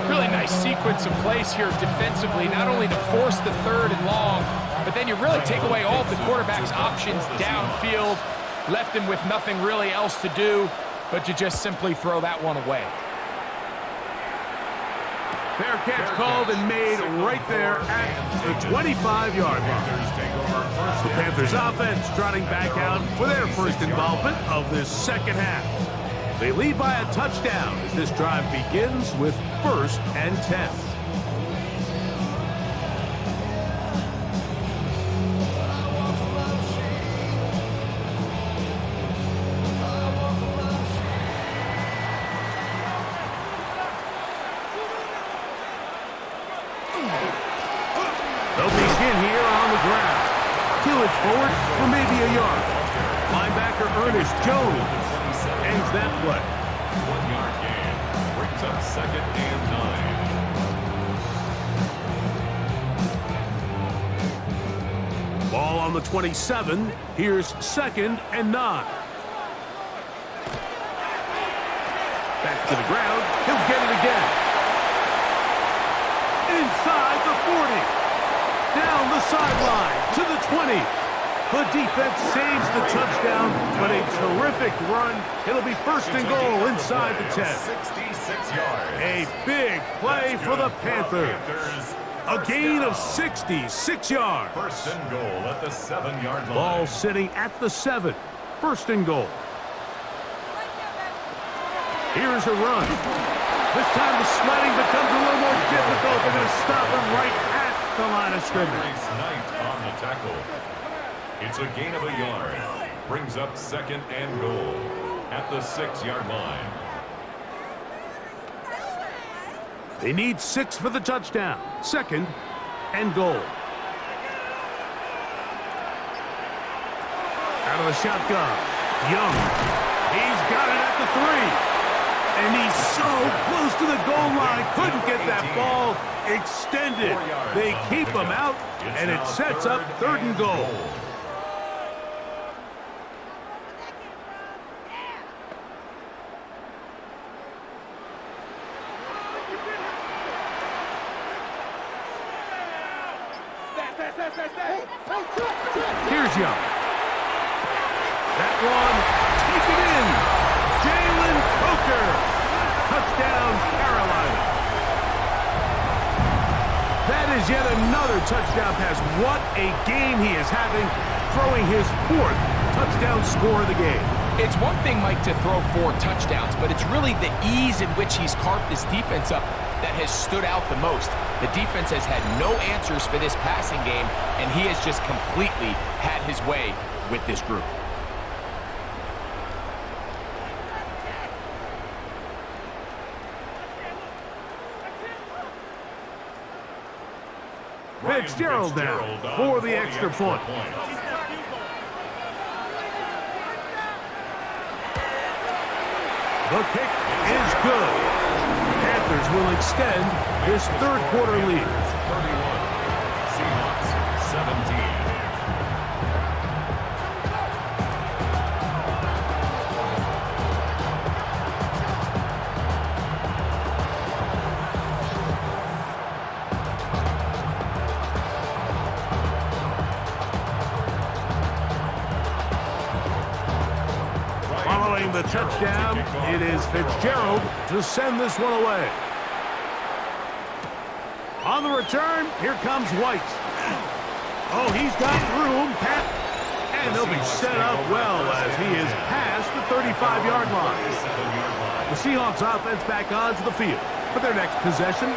Really nice sequence of plays here defensively, not only to force the third and long, but then you really take away all of the quarterback's options downfield, left him with nothing really else to do but to just simply throw that one away. Fair catch called and made right there at the 25-yard line. The Panthers offense trotting back out for their first involvement of this second half. They lead by a touchdown as this drive begins with 1st and 10. They'll begin here on the ground. Tillage forward for maybe a yard. Linebacker Ernest Jones ends that play. 1-yard gain. Brings up 2nd and 9. Ball on the 27. Here's 2nd and 9. Back to the ground. He'll get it again. Inside the 40. Down the sideline to the 20. The defense saves the touchdown, but a terrific run. It'll be 1st and goal inside the 10. 66 yards. A big play for the Panthers. A gain of 66 yards. 1st and goal at the 7-yard line. Ball sitting at the 7. 1st and goal. Here's a run. This time the sledding becomes a little more difficult. They're going to stop him right at the line of scrimmage. Knight on the tackle. It's a gain of a yard. Brings up 2nd and goal at the 6-yard line. They need 6 for the touchdown. 2nd and goal. Out of the shotgun. Young. He's got it at the 3. And he's so close to the goal line. Couldn't get that ball extended. They keep him out, and it sets up 3rd and goal. Here's Young. That one, take it in. Jalen Coker. touchdown pass. What a game he is having, throwing his 4th touchdown score of the game. It's one thing, Mike, to throw 4 touchdowns, but it's really the ease in which he's carved this defense up that has stood out the most. The defense has had no answers for this passing game, and he has just completely had his way with this group. Fitzgerald now for the extra point. The kick is good. Panthers will extend this 3rd quarter lead. 31. Seahawks 17. Following the touchdown, it is Fitzgerald to send this one away. On the return, here comes White. Oh, he's got room. And they'll be set up well as he is past the 35-yard line. The Seahawks offense back onto the field for their next possession.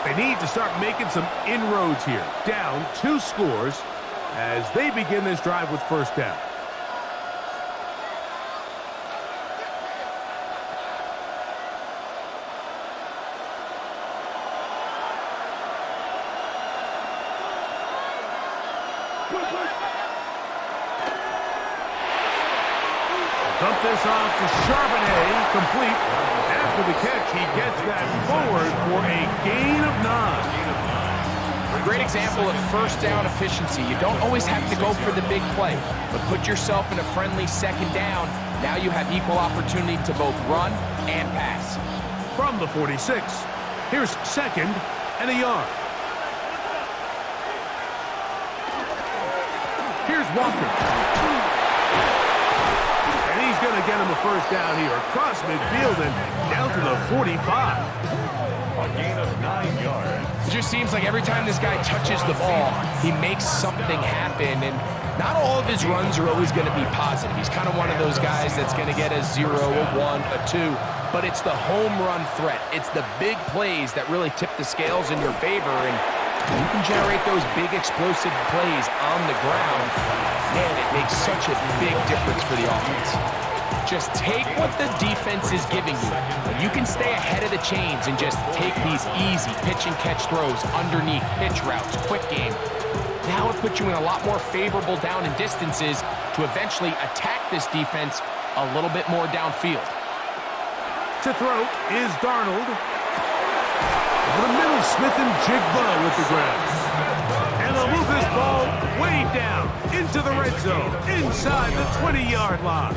They need to start making some inroads here. Down 2 scores as they begin this drive with first down. Dump this off to Charbonnet, complete. After the catch, he gets that forward for a gain of 9. A great example of first down efficiency. You don't always have to go for the big play, but put yourself in a friendly second down. Now you have equal opportunity to both run and pass. From the 46, here's 2nd and a yard. Here's Walker. And he's going to get him a first down here across midfield and down to the 45. A gain of 9 yards. It just seems like every time this guy touches the ball, he makes something happen. And not all of his runs are always going to be positive. He's kind of one of those guys that's going to get a 0, a 1, a 2. But it's the home run threat. It's the big plays that really tip the scales in your favor. And you can generate those big explosive plays on the ground. Man, it makes such a big difference for the offense. Just take what the defense is giving you. And you can stay ahead of the chains and just take these easy pitch and catch throws underneath, pitch routes, quick game. Now it puts you in a lot more favorable down and distances to eventually attack this defense a little bit more downfield. To throw is Darnold. Over the middle, Smith and Jigba with the grab. And they'll move this ball way down into the red zone, inside the 20-yard line.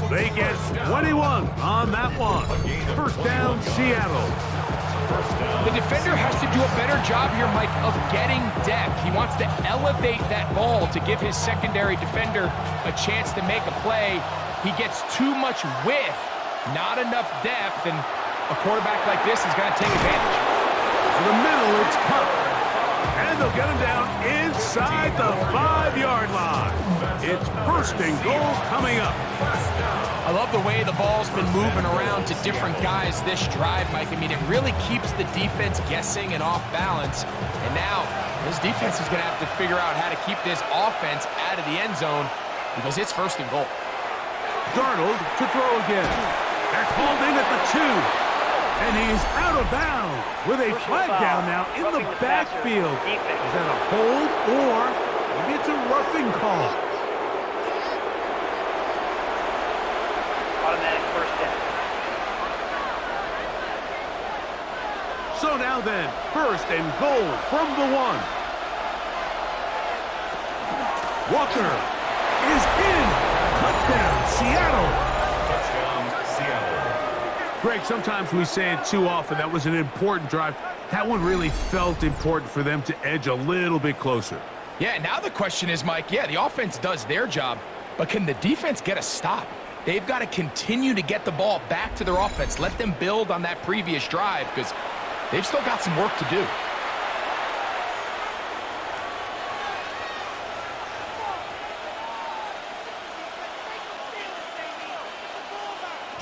They get 21 on that one. First down, Seattle. The defender has to do a better job here, Mike, of getting depth. He wants to elevate that ball to give his secondary defender a chance to make a play. He gets too much width, not enough depth, and a quarterback like this is going to take advantage. To the middle, it's Cup. And they'll get him down inside the 5-yard line. It's first and goal coming up. I love the way the ball's been moving around to different guys this drive, Mike. I mean, it really keeps the defense guessing and off balance. And now, this defense is going to have to figure out how to keep this offense out of the end zone because it's first and goal. Darnold to throw again. That's hauled in at the 2. And he's out of bounds with a flag down now in the backfield. Is that a hold or maybe it's a roughing call? Automatic first down. So now then, first and goal from the 1. Walker is in. Touchdown, Seattle. Greg, sometimes we say it too often. That was an important drive. That one really felt important for them to edge a little bit closer. Yeah, now the question is, Mike, yeah, the offense does their job, but can the defense get a stop? They've got to continue to get the ball back to their offense. Let them build on that previous drive because they've still got some work to do.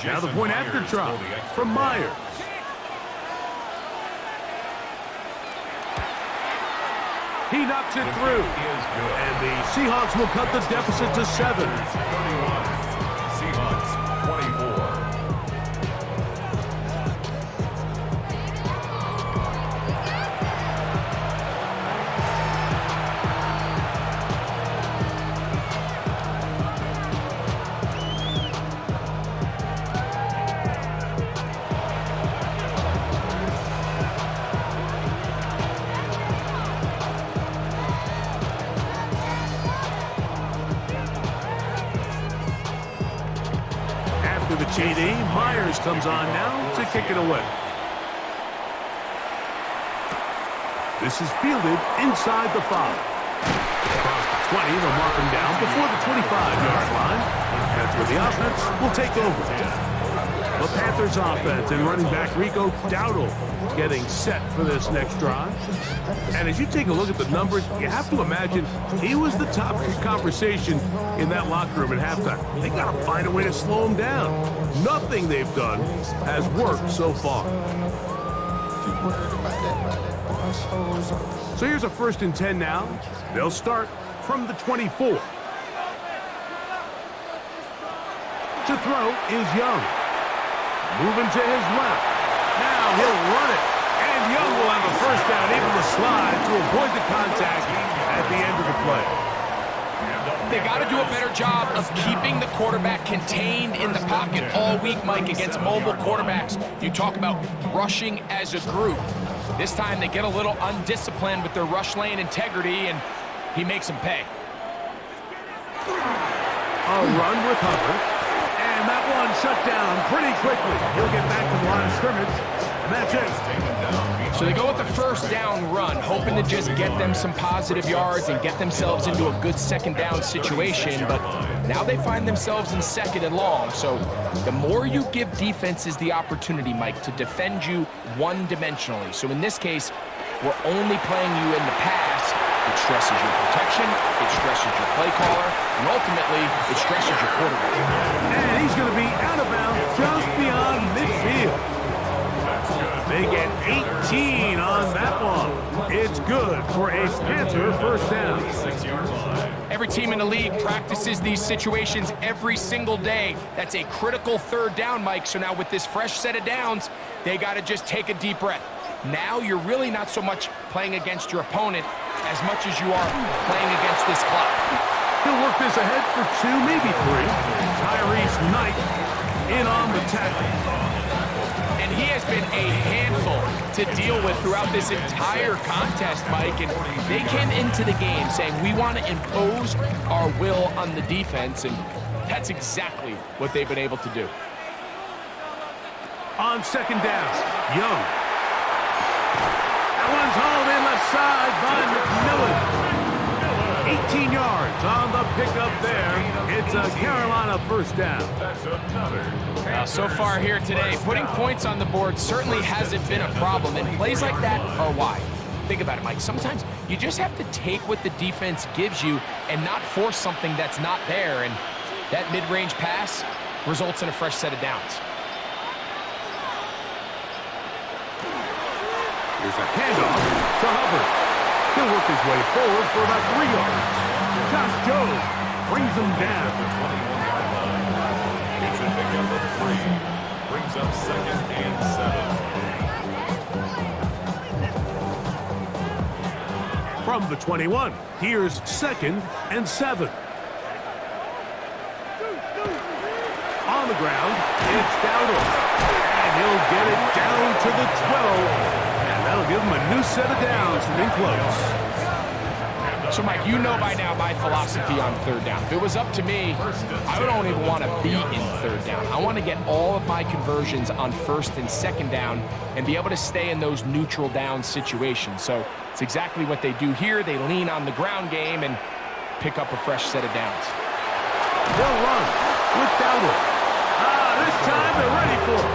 Now the point after try from Myers. He knocks it through. And the Seahawks will cut the deficit to 7. 31. Seahawks 24. The TD, Myers comes on now to kick it away. This is fielded inside the 5. Across the 20, they'll mark him down before the 25-yard line. That's where the offense will take over. The Panthers offense and running back Rico Dowdle getting set for this next drive. And as you take a look at the numbers, you have to imagine he was the top conversation in that locker room at halftime. They got to find a way to slow him down. Nothing they've done has worked so far. So here's a 1st and 10 now. They'll start from the 24. To throw is Young. Moving to his left. Now he'll run it. And Young will have a 1st down, able to slide to avoid the contact at the end of the play. They got to do a better job of keeping the quarterback contained in the pocket all week, Mike, against mobile quarterbacks. You talk about rushing as a group. This time they get a little undisciplined with their rush lane integrity, and he makes them pay. A run with Hubbard. And that one shut down pretty quickly. He'll get back to the line of scrimmage, and that's it. So they go with the 1st down run, hoping to just get them some positive yards and get themselves into a good 2nd down situation, but now they find themselves in 2nd and long. So the more you give defenses the opportunity, Mike, to defend you one-dimensionally. So in this case, we're only playing you in the pass. It stresses your protection, it stresses your play caller, and ultimately, it stresses your quarterback. And he's going to be out of bounds just beyond midfield. They get 18 on that one. It's good for a Panther 1st down. 6-yard line. Every team in the league practices these situations every single day. That's a critical 3rd down, Mike. So now with this fresh set of downs, they got to just take a deep breath. Now you're really not so much playing against your opponent as much as you are playing against this clock. He'll work this ahead for 2, maybe 3. Tyrese Knight in on the tackle. And he has been a handful to deal with throughout this entire contest, Mike. And they came into the game saying, we want to impose our will on the defense. And that's exactly what they've been able to do. On 2nd down, Young. That one's hauled in left side by McMillan. 18 yards on the pickup there. It's a Carolina 1st down. That's another. So far here today, putting points on the board certainly hasn't been a problem, and plays like that are why. Think about it, Mike. Sometimes you just have to take what the defense gives you and not force something that's not there, and that mid-range pass results in a fresh set of downs. Here's a handoff to Hubbard. He'll work his way forward for about 3 yards. Josh Jobe brings him down. It's a pickup of 3. Brings up 2nd and 7. From the 21, here's 2nd and 7. On the ground, it's Dowdle. And he'll get it down to the 12. That'll give him a new set of downs from in close. So, Mike, you know by now my philosophy on 3rd down. If it was up to me, I don't even want to be in 3rd down. I want to get all of my conversions on 1st and 2nd down and be able to stay in those neutral down situations. So it's exactly what they do here. They lean on the ground game and pick up a fresh set of downs. They'll run with Dowdle. This time they're ready for it.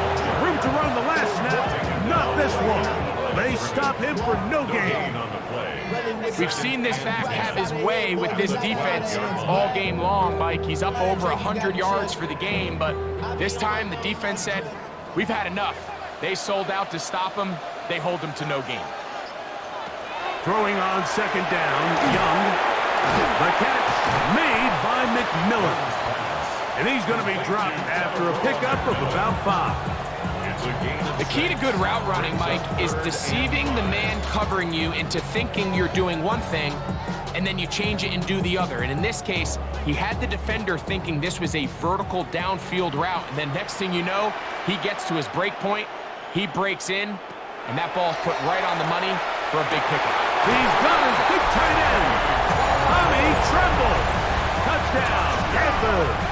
Room to run the last snap. Not this one. They stop him for no gain. On the play. We've seen this back have his way with this defense all game long, Mike. He's up over 100 yards for the game, but this time the defense said, we've had enough. They sold out to stop him. They hold him to no gain. Throwing on second down, Young. The catch made by McMillan. And he's going to be dropped after a pickup of about 5. The key to good route running, Mike, is deceiving the man covering you into thinking you're doing one thing, and then you change it and do the other. And in this case, he had the defender thinking this was a vertical downfield route, and then next thing you know, he gets to his break point, he breaks in, and that ball's put right on the money for a big pickup. He's got his big tight end, Tommy Tremble. Touchdown, Panthers.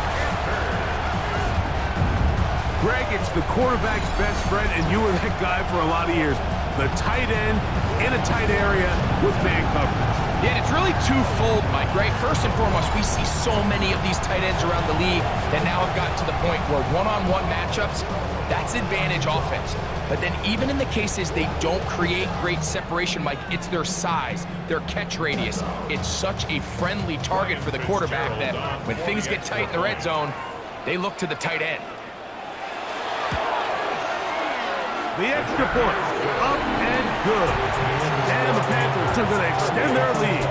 Greg, it's the quarterback's best friend, and you were that guy for a lot of years. The tight end in a tight area with man coverage. Yeah, and it's really twofold, Mike, right? First and foremost, we see so many of these tight ends around the league that now have gotten to the point where one-on-one matchups, that's advantage offense. But then even in the cases they don't create great separation, Mike, it's their size, their catch radius. It's such a friendly target for the quarterback that when things get tight in the red zone, they look to the tight end. The extra point, up and good. And the Panthers are going to extend their lead.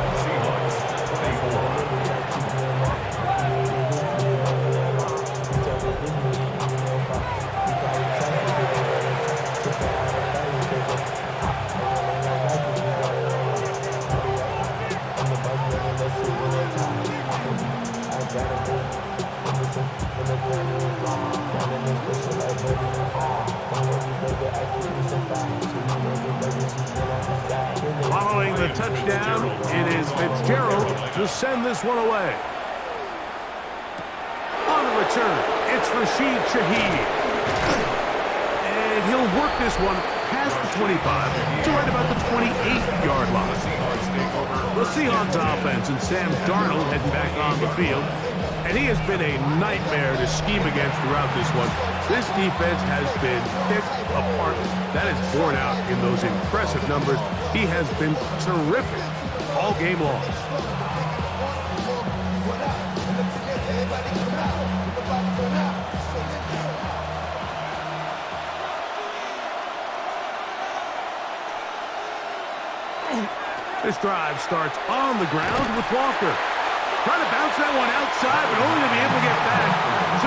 Following the touchdown, it is Fitzgerald to send this one away. On the return, it's Rashid Shaheed. And he'll work this one past the 25 to right about the 28-yard line. The Seahawks offense and Sam Darnold heading back on the field. And he has been a nightmare to scheme against throughout this one. This defense has been picked apart. That is borne out in those impressive numbers. He has been terrific all game long. This drive starts on the ground with Walker. Trying to bounce that one outside, but only to be able to get back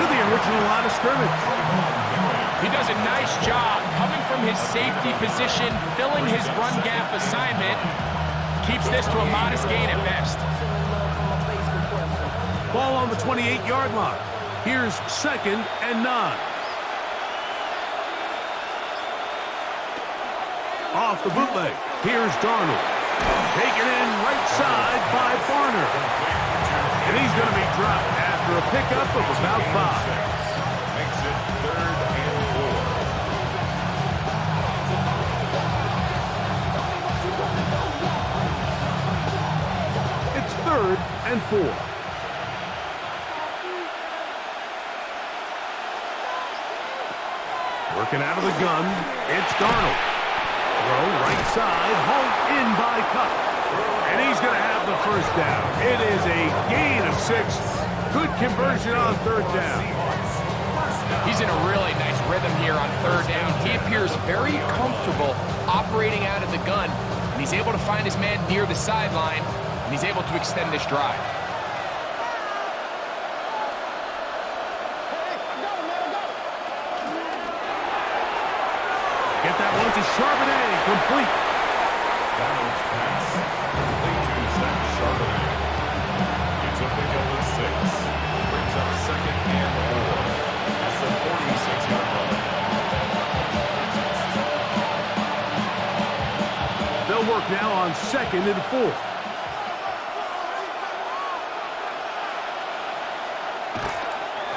to the original line of scrimmage. He does a nice job coming from his safety position, filling his run gap assignment. Keeps this to a modest gain at best. Ball on the 28-yard line. Here's 2nd and 9. Off the bootleg. Here's Darnold. Taken in right side by Barner. And he's going to be dropped after a pickup of about 5. Makes it 3rd and 4. It's 3rd and 4. Working out of the gun, it's Darnold. Throw right side, hauled in by Cup. And he's going to have the first down. It is a gain of 6. Good conversion on 3rd down. He's in a really nice rhythm here on 3rd down. He appears very comfortable operating out of the gun, and he's able to find his man near the sideline, and he's able to extend this drive. Get that one to Charbonnet, complete. Donald's pass complete to Zach Charbonnet. It's a pickup of 6. Brings up 2nd and 4 at the 46-yard line. They'll work now on 2nd and 4.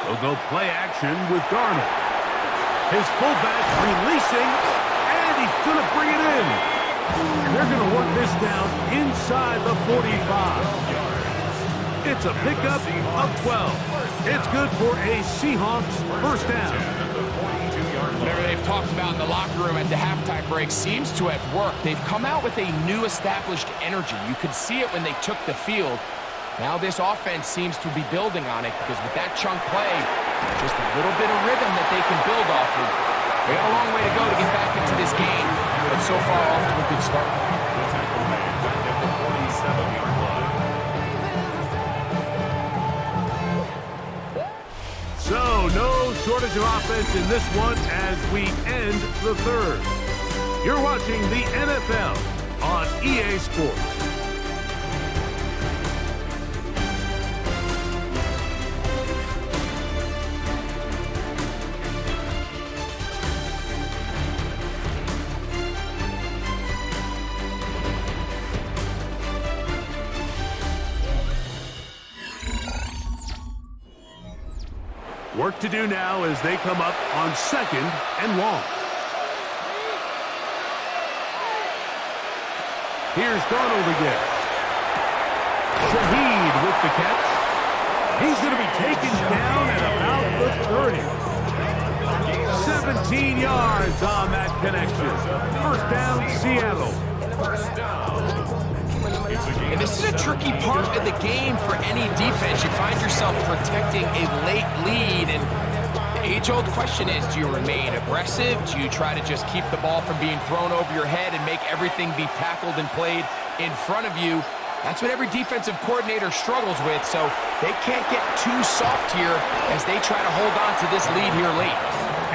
They'll go play action with Darnold. His fullback releasing, and he's going to bring it in. And they're going to work this down inside the 45. It's a pickup of 12. It's good for a Seahawks first down. Whenever they've talked about in the locker room at the halftime break seems to have worked. They've come out with a new established energy. You could see it when they took the field. Now this offense seems to be building on it because with that chunk play, just a little bit of rhythm that they can build off of. They got a long way to go to get back into this game, but so far off to a good start. The tackle made back at the 47-yard line. So, no shortage of offense in this one as we end the third. You're watching the NFL on EA Sports. Work to do now as they come up on 2nd and long. Here's Darnold again. Shaheed with the catch. He's going to be taken down at about the 30. 17 yards on that connection. First down, Seattle. And this is a tricky part of the game for any defense. You find yourself protecting a late lead, and the age-old question is, do you remain aggressive? Do you try to just keep the ball from being thrown over your head and make everything be tackled and played in front of you? That's what every defensive coordinator struggles with, so they can't get too soft here as they try to hold on to this lead here late.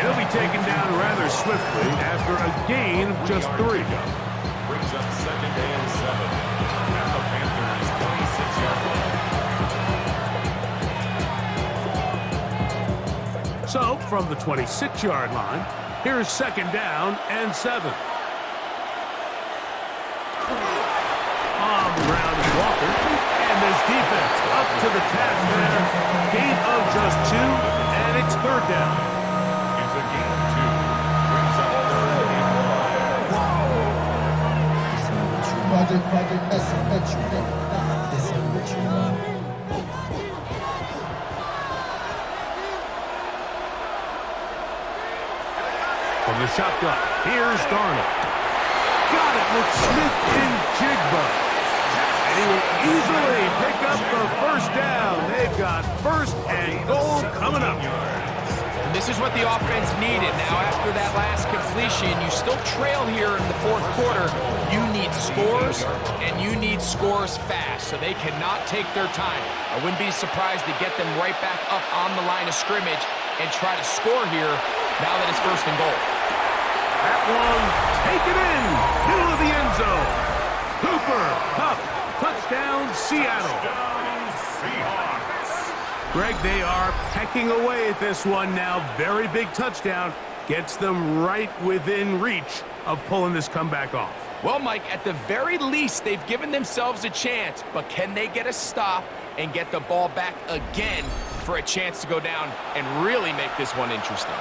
He'll be taken down rather swiftly after a gain of just 3. Brings up 2nd and 7. At the Panthers' 26-yard line. So, from the 26-yard line, here's 2nd down and 7. On the ground is Walker, and this defense up to the task there. Gain of just 2, and it's 3rd down. It's a gain of 2. Brings up 3rd and 5. From the shotgun, here's Darnold. Got it with Smith in Jigba. And he will easily pick up the first down. They've got 1st and goal coming up. And this is what the offense needed. Now, after that last completion, you still trail here in the 4th quarter. You need scores, and you need scores fast, so they cannot take their time. I wouldn't be surprised to get them right back up on the line of scrimmage and try to score here now that it's 1st and goal. That one taken in, middle of the end zone. Cooper, Kupp, touchdown, Seattle. Greg, they are pecking away at this one now. Very big touchdown. Gets them right within reach of pulling this comeback off. Well, Mike, at the very least, they've given themselves a chance, but can they get a stop and get the ball back again for a chance to go down and really make this one interesting?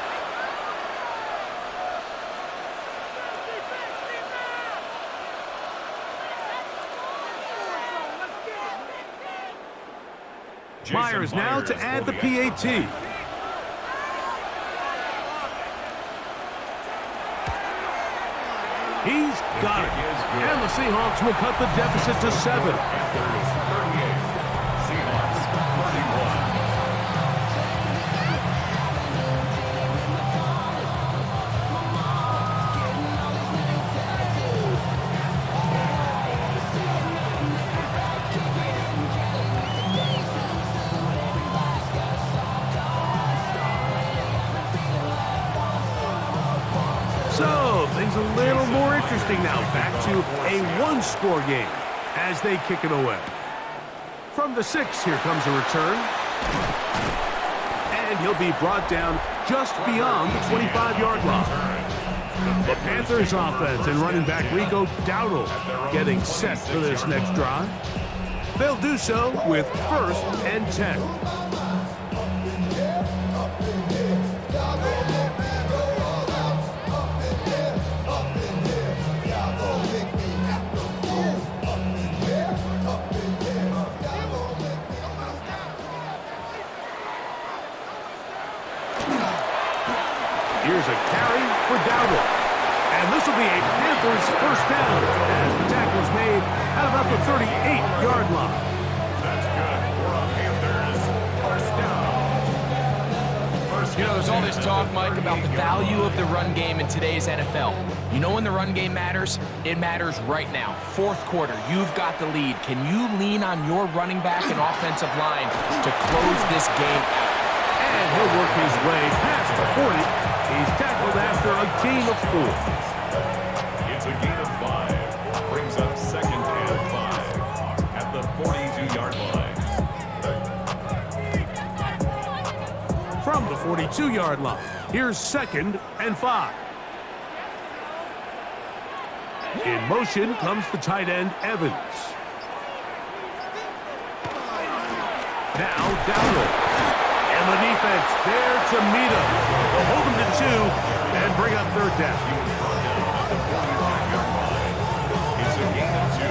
Myers now to add the PAT. He's got it. And the Seahawks will cut the deficit to 7. Panthers 38. Seahawks 31. So, things a little more interesting now. Back to a one-score game as they kick it away. From the 6, here comes a return. And he'll be brought down just beyond the 25-yard line. The Panthers offense and running back Rico Dowdle getting set for this next drive. They'll do so with 1st and 10. Here's a carry for Dowdle. And this will be a Panthers first down as the tackle is made at about the 38-yard line. That's good for a Panthers first down. You know, there's all this talk, Mike, about the value of the run game in today's NFL. You know when the run game matters? It matters right now. Fourth quarter, you've got the lead. Can you lean on your running back and offensive line to close this game out? And he'll work his way past the 40. He's tackled after a gain of 4. It's a gain of 5. Brings up second and 5 at the 42-yard line. From the 42-yard line, here's second and 5. In motion comes the tight end, Evans. Now, Dowdle. And the defense there to meet him. They'll hold him to 2 and bring up third down. He was brought down at the 45-yard line. It's a gain of 2.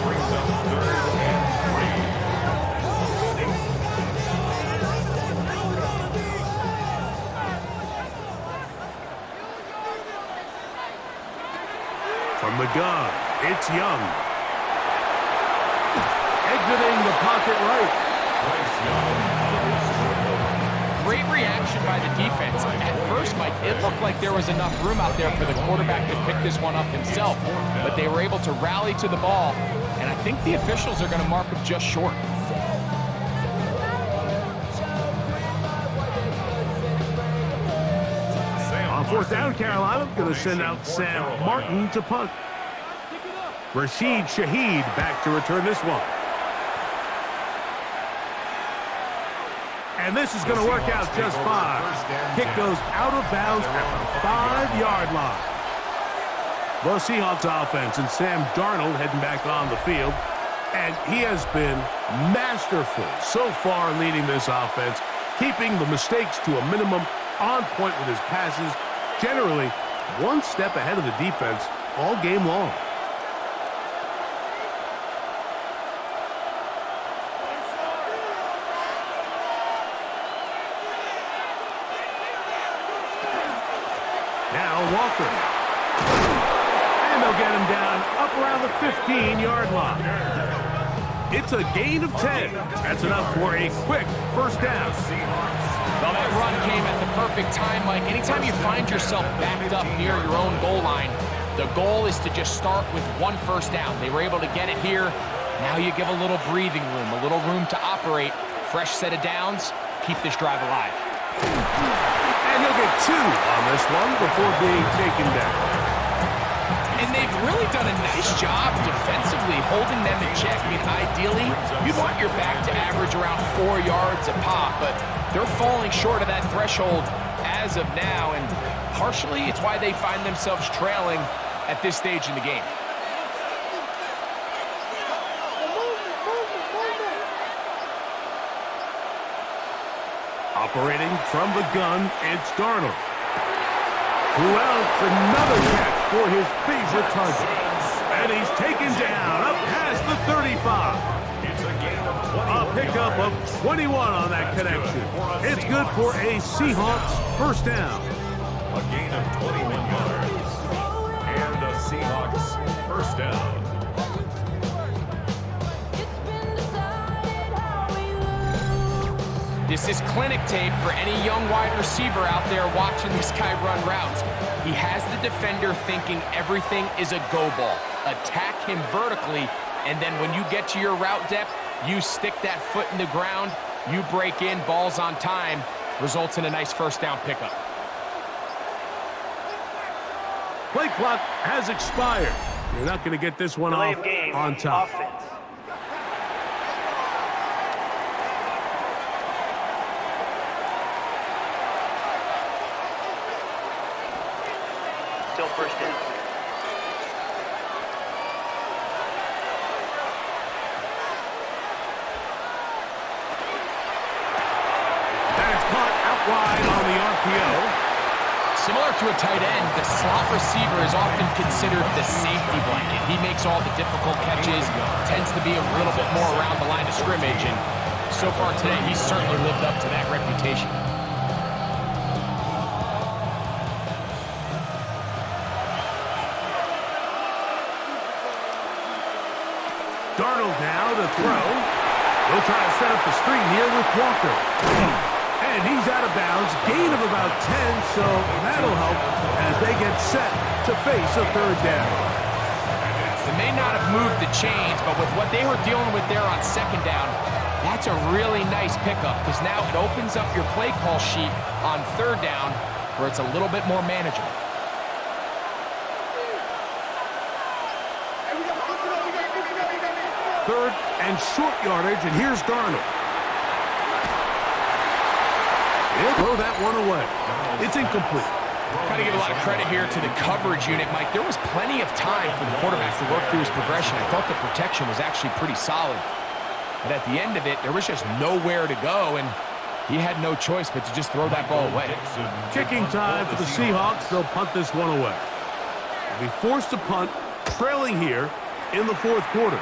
Brings up third and 3. From the gun, it's Young. Exiting the pocket right. Bryce Young. Great reaction by the defense. At first, Mike, it looked like there was enough room out there for the quarterback to pick this one up himself, but they were able to rally to the ball, and I think the officials are going to mark him just short. On fourth down, Carolina going to send out Sam Martin to punt. Rashid Shaheed back to return this one. And this is going to work out just fine. Kick goes out of bounds at the 5-yard line. The Seahawks offense and Sam Darnold heading back on the field. And he has been masterful so far leading this offense, keeping the mistakes to a minimum, on point with his passes, generally one step ahead of the defense all game long. Now Walker. And they'll get him down up around the 15-yard line. It's a gain of 10. That's enough for a quick first down. Well, that run came at the perfect time, Mike. Anytime you find yourself backed up near your own goal line, the goal is to just start with one first down. They were able to get it here. Now you give a little breathing room, a little room to operate. Fresh set of downs. Keep this drive alive. And he'll get 2 on this one before being taken down. And they've really done a nice job defensively holding them in check. I mean, ideally, you'd want your back to average around 4 yards a pop, but they're falling short of that threshold as of now, and partially it's why they find themselves trailing at this stage in the game. Operating from the gun, it's Darnold. Who else? Another catch for his favorite target. And he's taken down up past the 35. A pickup of 21 on that connection. It's good for a Seahawks first down. A gain of 21 yards. And the Seahawks first down. This is clinic tape for any young wide receiver out there watching this guy run routes. He has the defender thinking everything is a go ball. Attack him vertically, and then when you get to your route depth, you stick that foot in the ground, you break in, balls on time, results in a nice first down pickup. Play clock has expired. You're not going to get this one Delay off of game. on top. Offense. Still first down. That is caught out wide on the RPO. Similar to a tight end, the slot receiver is often considered the safety blanket. He makes all the difficult catches, tends to be a little bit more around the line of scrimmage, and so far today, he's certainly lived up to that reputation. Darnold now to throw. He'll try to set up the screen here with Walker. And he's out of bounds. Gain of about 10, so that'll help as they get set to face a third down. They may not have moved the chains, but with what they were dealing with there on second down, that's a really nice pickup because now it opens up your play call sheet on third down where it's a little bit more manageable. Third and short yardage, and here's Darnold. He'll throw that one away. It's incomplete. Got to give a lot of credit here to the coverage unit, Mike. There was plenty of time for the quarterback to work through his progression. I thought the protection was actually pretty solid. But at the end of it, there was just nowhere to go, and he had no choice but to just throw that ball away. Kicking time for the Seahawks. They'll punt this one away. They'll be forced to punt, trailing here in the fourth quarter.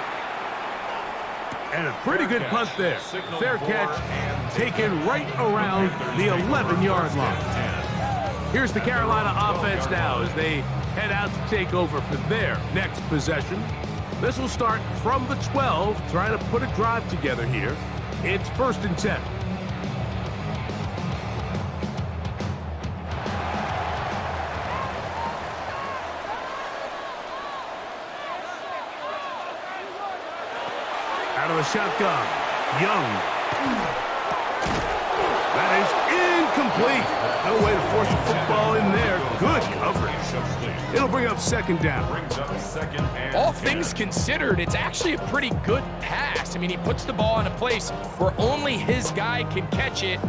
And a pretty good punt there. Fair catch, taken right around the 11-yard line. Here's the Carolina offense now as they head out to take over for their next possession. This will start from the 12, trying to put a drive together here. It's 1st and 10. Out of the shotgun, Young. That is incomplete. No way to force the football in there. Good coverage. It'll bring up 2nd down. All things considered, it's actually a pretty good pass. I mean, he puts the ball in a place where only his guy can catch it.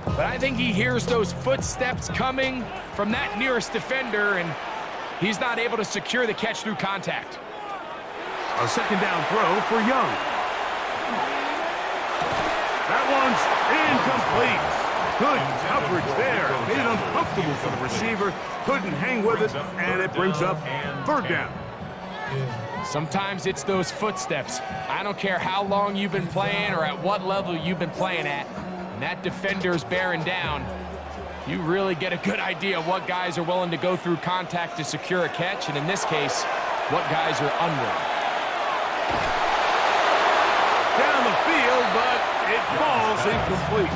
But I think he hears those footsteps coming from that nearest defender, and he's not able to secure the catch through contact. A 2nd down throw for Young. That one's incomplete. Good coverage there. Made it uncomfortable for the receiver. Couldn't hang with it, and it brings up 3rd down. Sometimes it's those footsteps. I don't care how long you've been playing or at what level you've been playing at. When that defender's bearing down, you really get a good idea of what guys are willing to go through contact to secure a catch, and in this case, what guys are unwilling. Down the field, but it falls incomplete.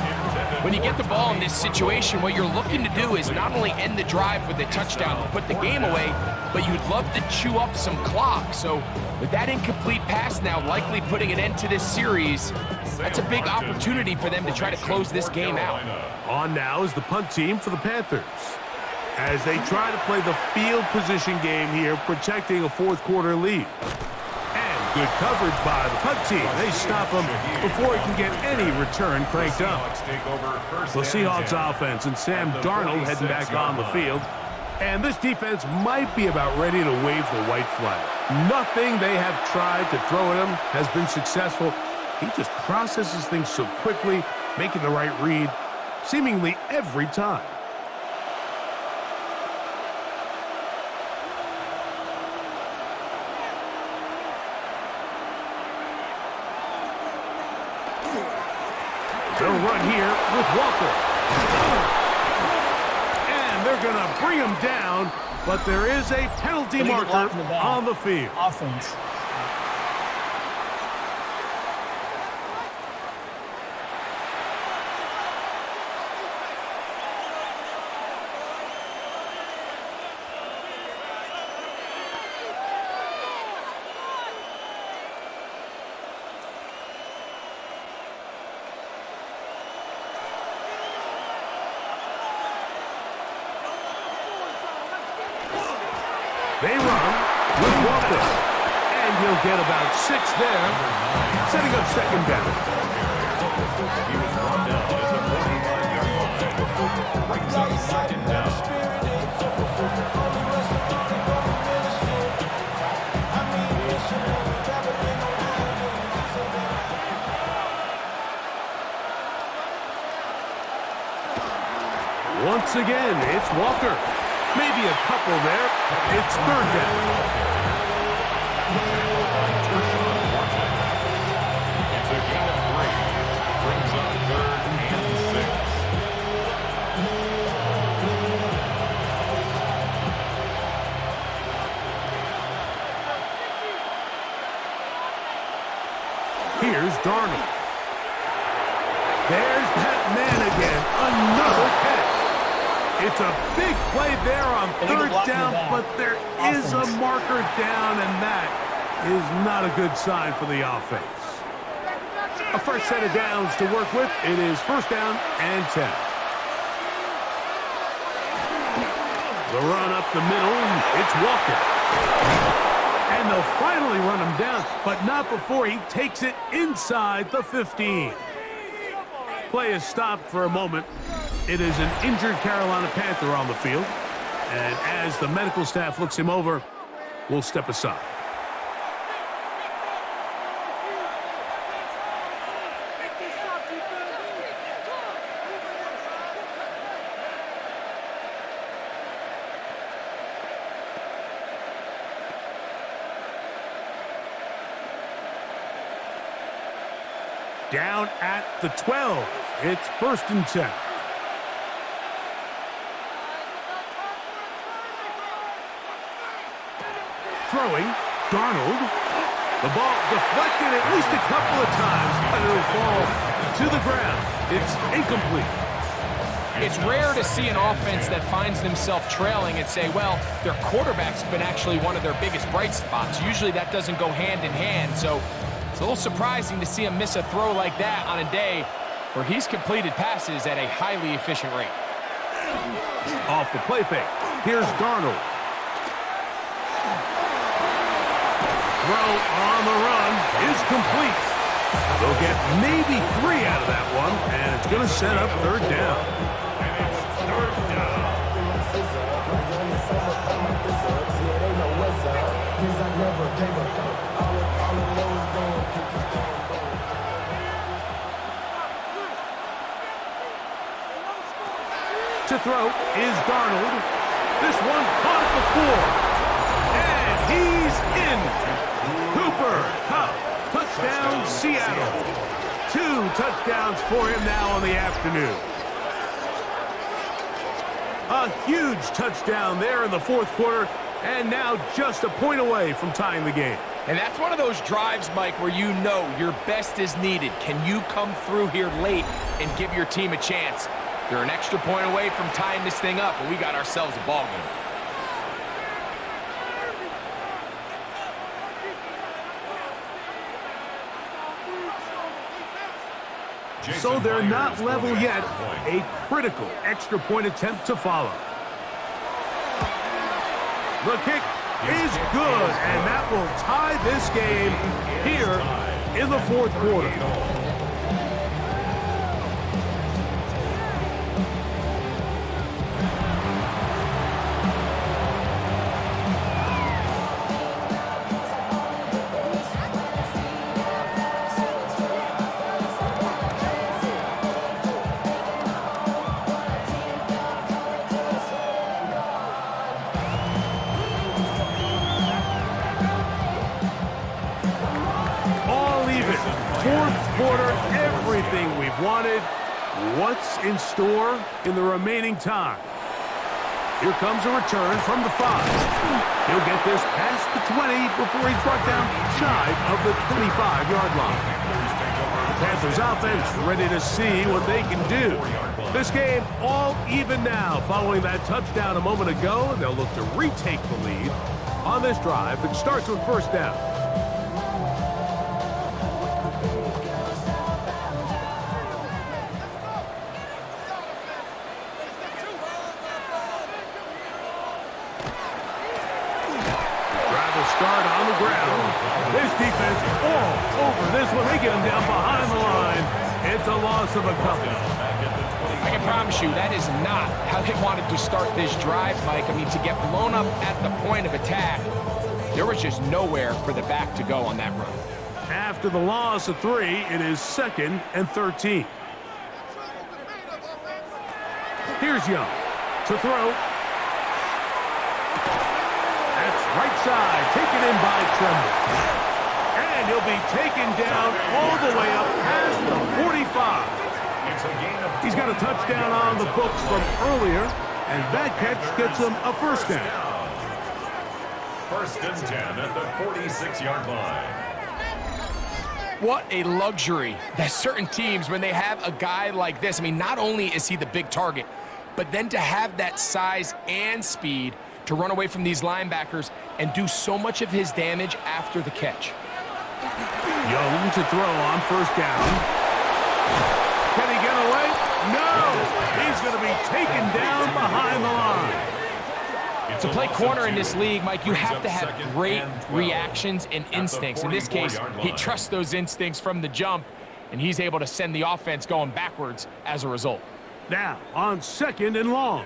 When you get the ball in this situation, what you're looking to do is not only end the drive with a touchdown to put the game away, but you'd love to chew up some clock. So with that incomplete pass now likely putting an end to this series, that's a big opportunity for them to try to close this game out. On now is the punt team for the Panthers as they try to play the field position game here, protecting a fourth quarter lead. Good coverage by the punt team. They stop him before he can get any return cranked up. The Seahawks offense and Sam Darnold heading back on the field. And this defense might be about ready to wave the white flag. Nothing they have tried to throw at him has been successful. He just processes things so quickly, making the right read seemingly every time. They'll run here with Walker. And they're going to bring him down, but there is a penalty marker on the field. Offense. They run with Walker, and he'll get about 6 there, setting up 2nd down. He was brought down at the 45-yard line. Brings up 2nd down. Once again, it's Walker. Maybe a couple there. It's 3rd down. It's a gain of 3. Brings up 3rd and 6. Here's Darnold. There's that man again. Another catch. It's a big play there on third down, but there is a marker down, and that is not a good sign for the offense. A first set of downs to work with. It is first down and 10. The run up the middle. It's Walker. And they'll finally run him down, but not before he takes it inside the 15. Play is stopped for a moment. It is an injured Carolina Panther on the field. And as the medical staff looks him over, we'll step aside. Down at the 12. It's first and 10. Throwing, Darnold. The ball deflected at least a couple of times, but it'll fall to the ground. It's incomplete. It's rare to see an offense that finds themselves trailing and say, well, their quarterback's been actually one of their biggest bright spots. Usually that doesn't go hand in hand, so it's a little surprising to see him miss a throw like that on a day where he's completed passes at a highly efficient rate. Off the play fake. Here's Darnold. Throw on the run is complete. They'll get maybe 3 out of that one, and it's going to set up third down. And it's third down. To throw is Darnold. This one caught at the 4. And he's in. Cooper Kupp, touchdown Seattle. 2 touchdowns for him now on the afternoon. A huge touchdown there in the fourth quarter, and now just a point away from tying the game. And that's one of those drives, Mike, where you know your best is needed. Can you come through here late and give your team a chance? They're an extra point away from tying this thing up, and we got ourselves a ball game. So they're not level yet. A critical extra point attempt to follow. The kick is good, and that will tie this game here in the fourth quarter. Fourth quarter, everything we've wanted. What's in store in the remaining time? Here comes a return from the 5. He'll get this past the 20 before he's brought down shy of the 25-yard line. The Panthers offense ready to see what they can do. This game all even now following that touchdown a moment ago, and they'll look to retake the lead on this drive that starts with first down. Start on the ground. This defense all over this one. They get him down behind the line. It's a loss of a couple. I can promise you that is not how they wanted to start this drive, Mike. I mean, to get blown up at the point of attack, there was just nowhere for the back to go on that run. After the loss of 3, it is 2nd and 13. Here's Young to throw. Right side, taken in by Tremble. And he'll be taken down all the way up past the 45. He's got a touchdown on the books from earlier, and that catch gets him a first down. First and 10 at the 46-yard line. What a luxury that certain teams, when they have a guy like this, I mean, not only is he the big target, but then to have that size and speed to run away from these linebackers and do so much of his damage after the catch. Young to throw on first down. Can he get away? No! He's going to be taken down behind the line. To play corner in this league, Mike, you have to have great reactions and instincts. In this case, he trusts those instincts from the jump, and he's able to send the offense going backwards as a result. Now, on 2nd and long.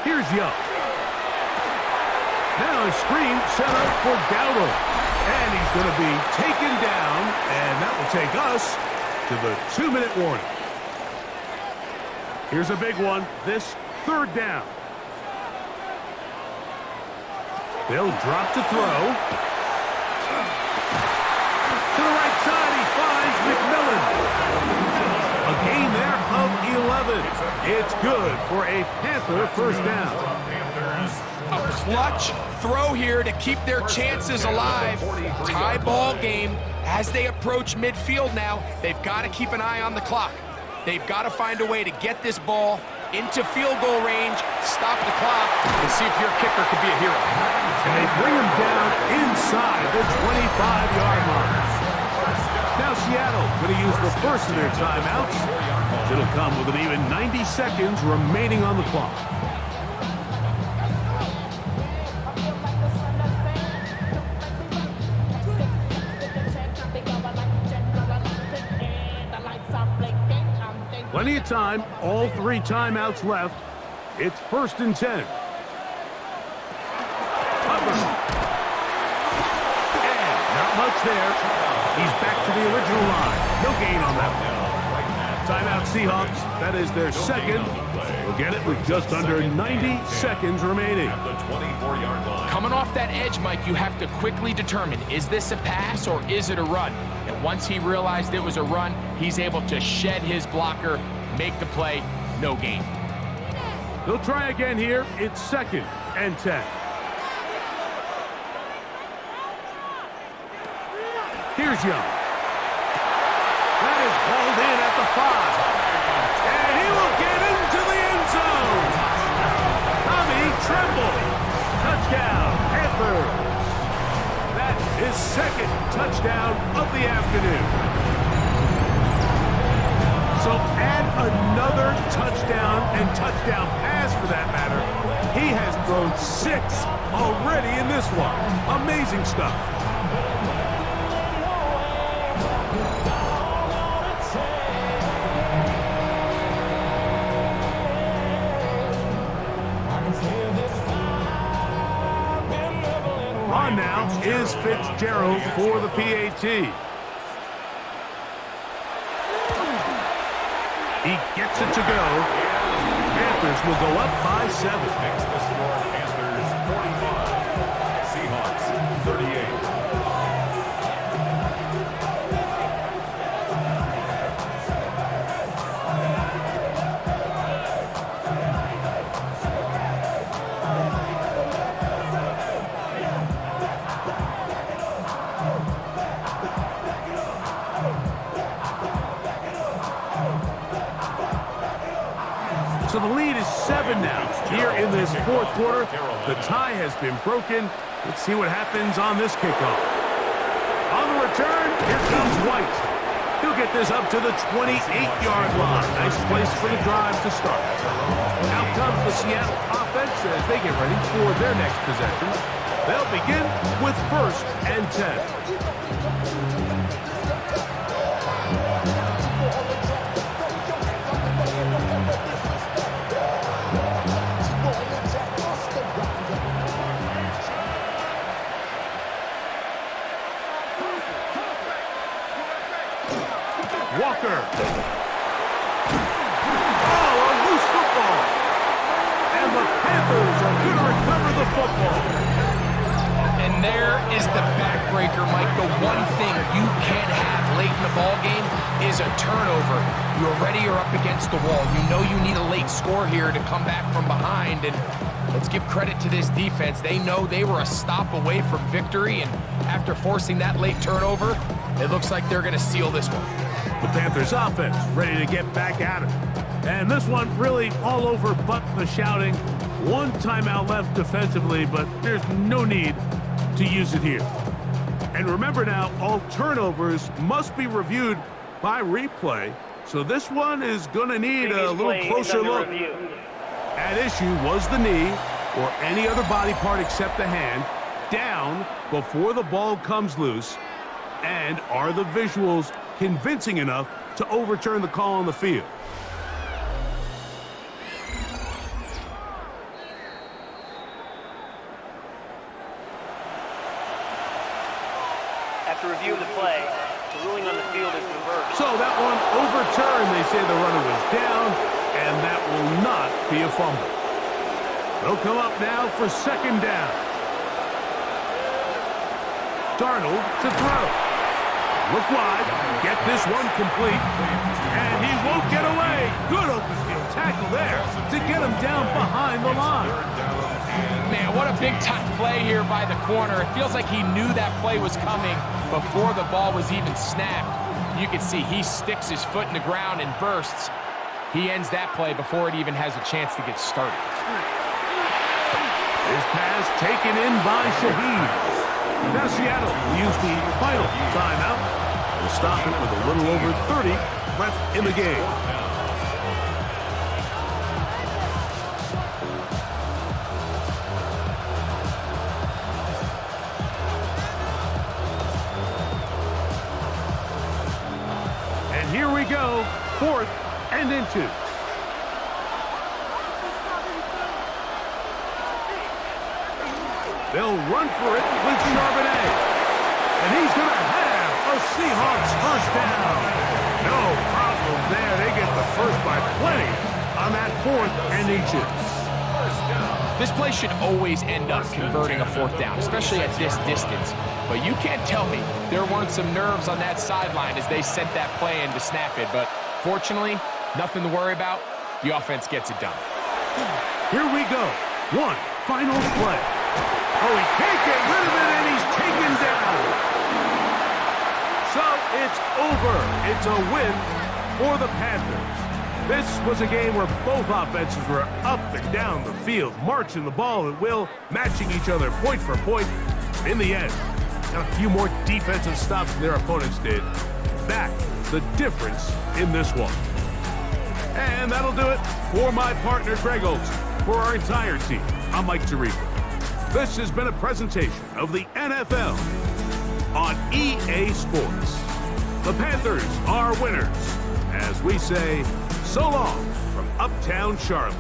Here's Young. Now a screen set up for Gallo. And he's going to be taken down, and that will take us to the 2-minute warning. Here's a big one. This 3rd down. They'll drop to throw. To the right side, he finds McMillan. A gain there of 11. It's good for a Panther first down. A clutch throw here to keep their chances alive. Tie ball game as they approach midfield now. They've got to keep an eye on the clock. They've got to find a way to get this ball into field goal range, stop the clock, and see if your kicker could be a hero. And they bring him down inside the 25-yard line. Now Seattle going to use the first of their timeouts. It'll come with an even 90 seconds remaining on the clock. Plenty of time, all 3 timeouts left. It's 1st and 10. And not much there. He's back to the original line. No gain on that one. Timeout Seahawks. That is their 2nd. We'll get it with just under 90 seconds remaining. Coming off that edge, Mike, you have to quickly determine, is this a pass or is it a run? And once he realized it was a run, he's able to shed his blocker, make the play, no gain. He'll try again here. It's 2nd and 10. Here's Young. That is hauled in at the 5. And he will get into the end zone. Tommy Tremble. Touchdown, Panthers. That is 2nd touchdown of the afternoon. So add another touchdown and touchdown pass for that matter. He has thrown 6 already in this one. Amazing stuff. On now is Fitzgerald for the PAT. He gets it to go. Panthers will go up by 7. Makes the score Panthers 45, Seahawks 38. So the lead is 7 now. Here in this 4th quarter, the tie has been broken. Let's see what happens on this kickoff. On the return, here comes White. He'll get this up to the 28-yard line. Nice place for the drive to start. Out comes the Seattle offense as they get ready for their next possession. They'll begin with 1st and 10. Walker. Oh, a loose football. And the Panthers are going to recover the football. And there is the backbreaker, Mike. The one thing you can't have late in the ball game is a turnover. You already are up against the wall. You know you need a late score here to come back from behind, and Let's give credit to this defense. They know they were a stop away from victory, and after forcing that late turnover, it looks like they're going to seal this one. The Panthers offense ready to get back at it. And this one really all over but the shouting. One timeout left defensively, but there's no need to use it here. And remember now, all turnovers must be reviewed by replay. So this one is going to need a little closer look. At issue was the knee or any other body part except the hand down before the ball comes loose. And are the visuals convincing enough to overturn the call on the field? After review of the play, the ruling on the field is reversed. So that one overturned. They say the runner was down, and that will not be a fumble. They'll come up now for second down. Darnold to throw. Look wide. Get this one complete. And he won't get away. Good open field tackle there to get him down behind the line. Man, what a big-time play here by the corner. It feels like he knew that play was coming before the ball was even snapped. You can see he sticks his foot in the ground and bursts. He ends that play before it even has a chance to get started. This pass taken in by Shaheed. Now Seattle will use the final timeout. We'll stop it with a little over 30 left in the game. And here we go, 4th and inches. They'll run for it with Charbonnet. And he's going to have a Seahawks first down. No problem there. They get the first by plenty on that 4th and inches. This play should always end up converting a 4th down, especially at this distance. But you can't tell me there weren't some nerves on that sideline as they sent that play in to snap it. But fortunately, nothing to worry about. The offense gets it done. Here we go. One final play. Oh, he can't get rid of it, and he's taken down. So it's over. It's a win for the Panthers. This was a game where both offenses were up and down the field, marching the ball at will, matching each other point for point. In the end, got a few more defensive stops than their opponents did. That's the difference in this one. And that'll do it for my partner, Greg Olson. For our entire team, I'm Mike Tirico. This has been a presentation of the NFL on EA Sports. The Panthers are winners, as we say, so long from Uptown Charlotte.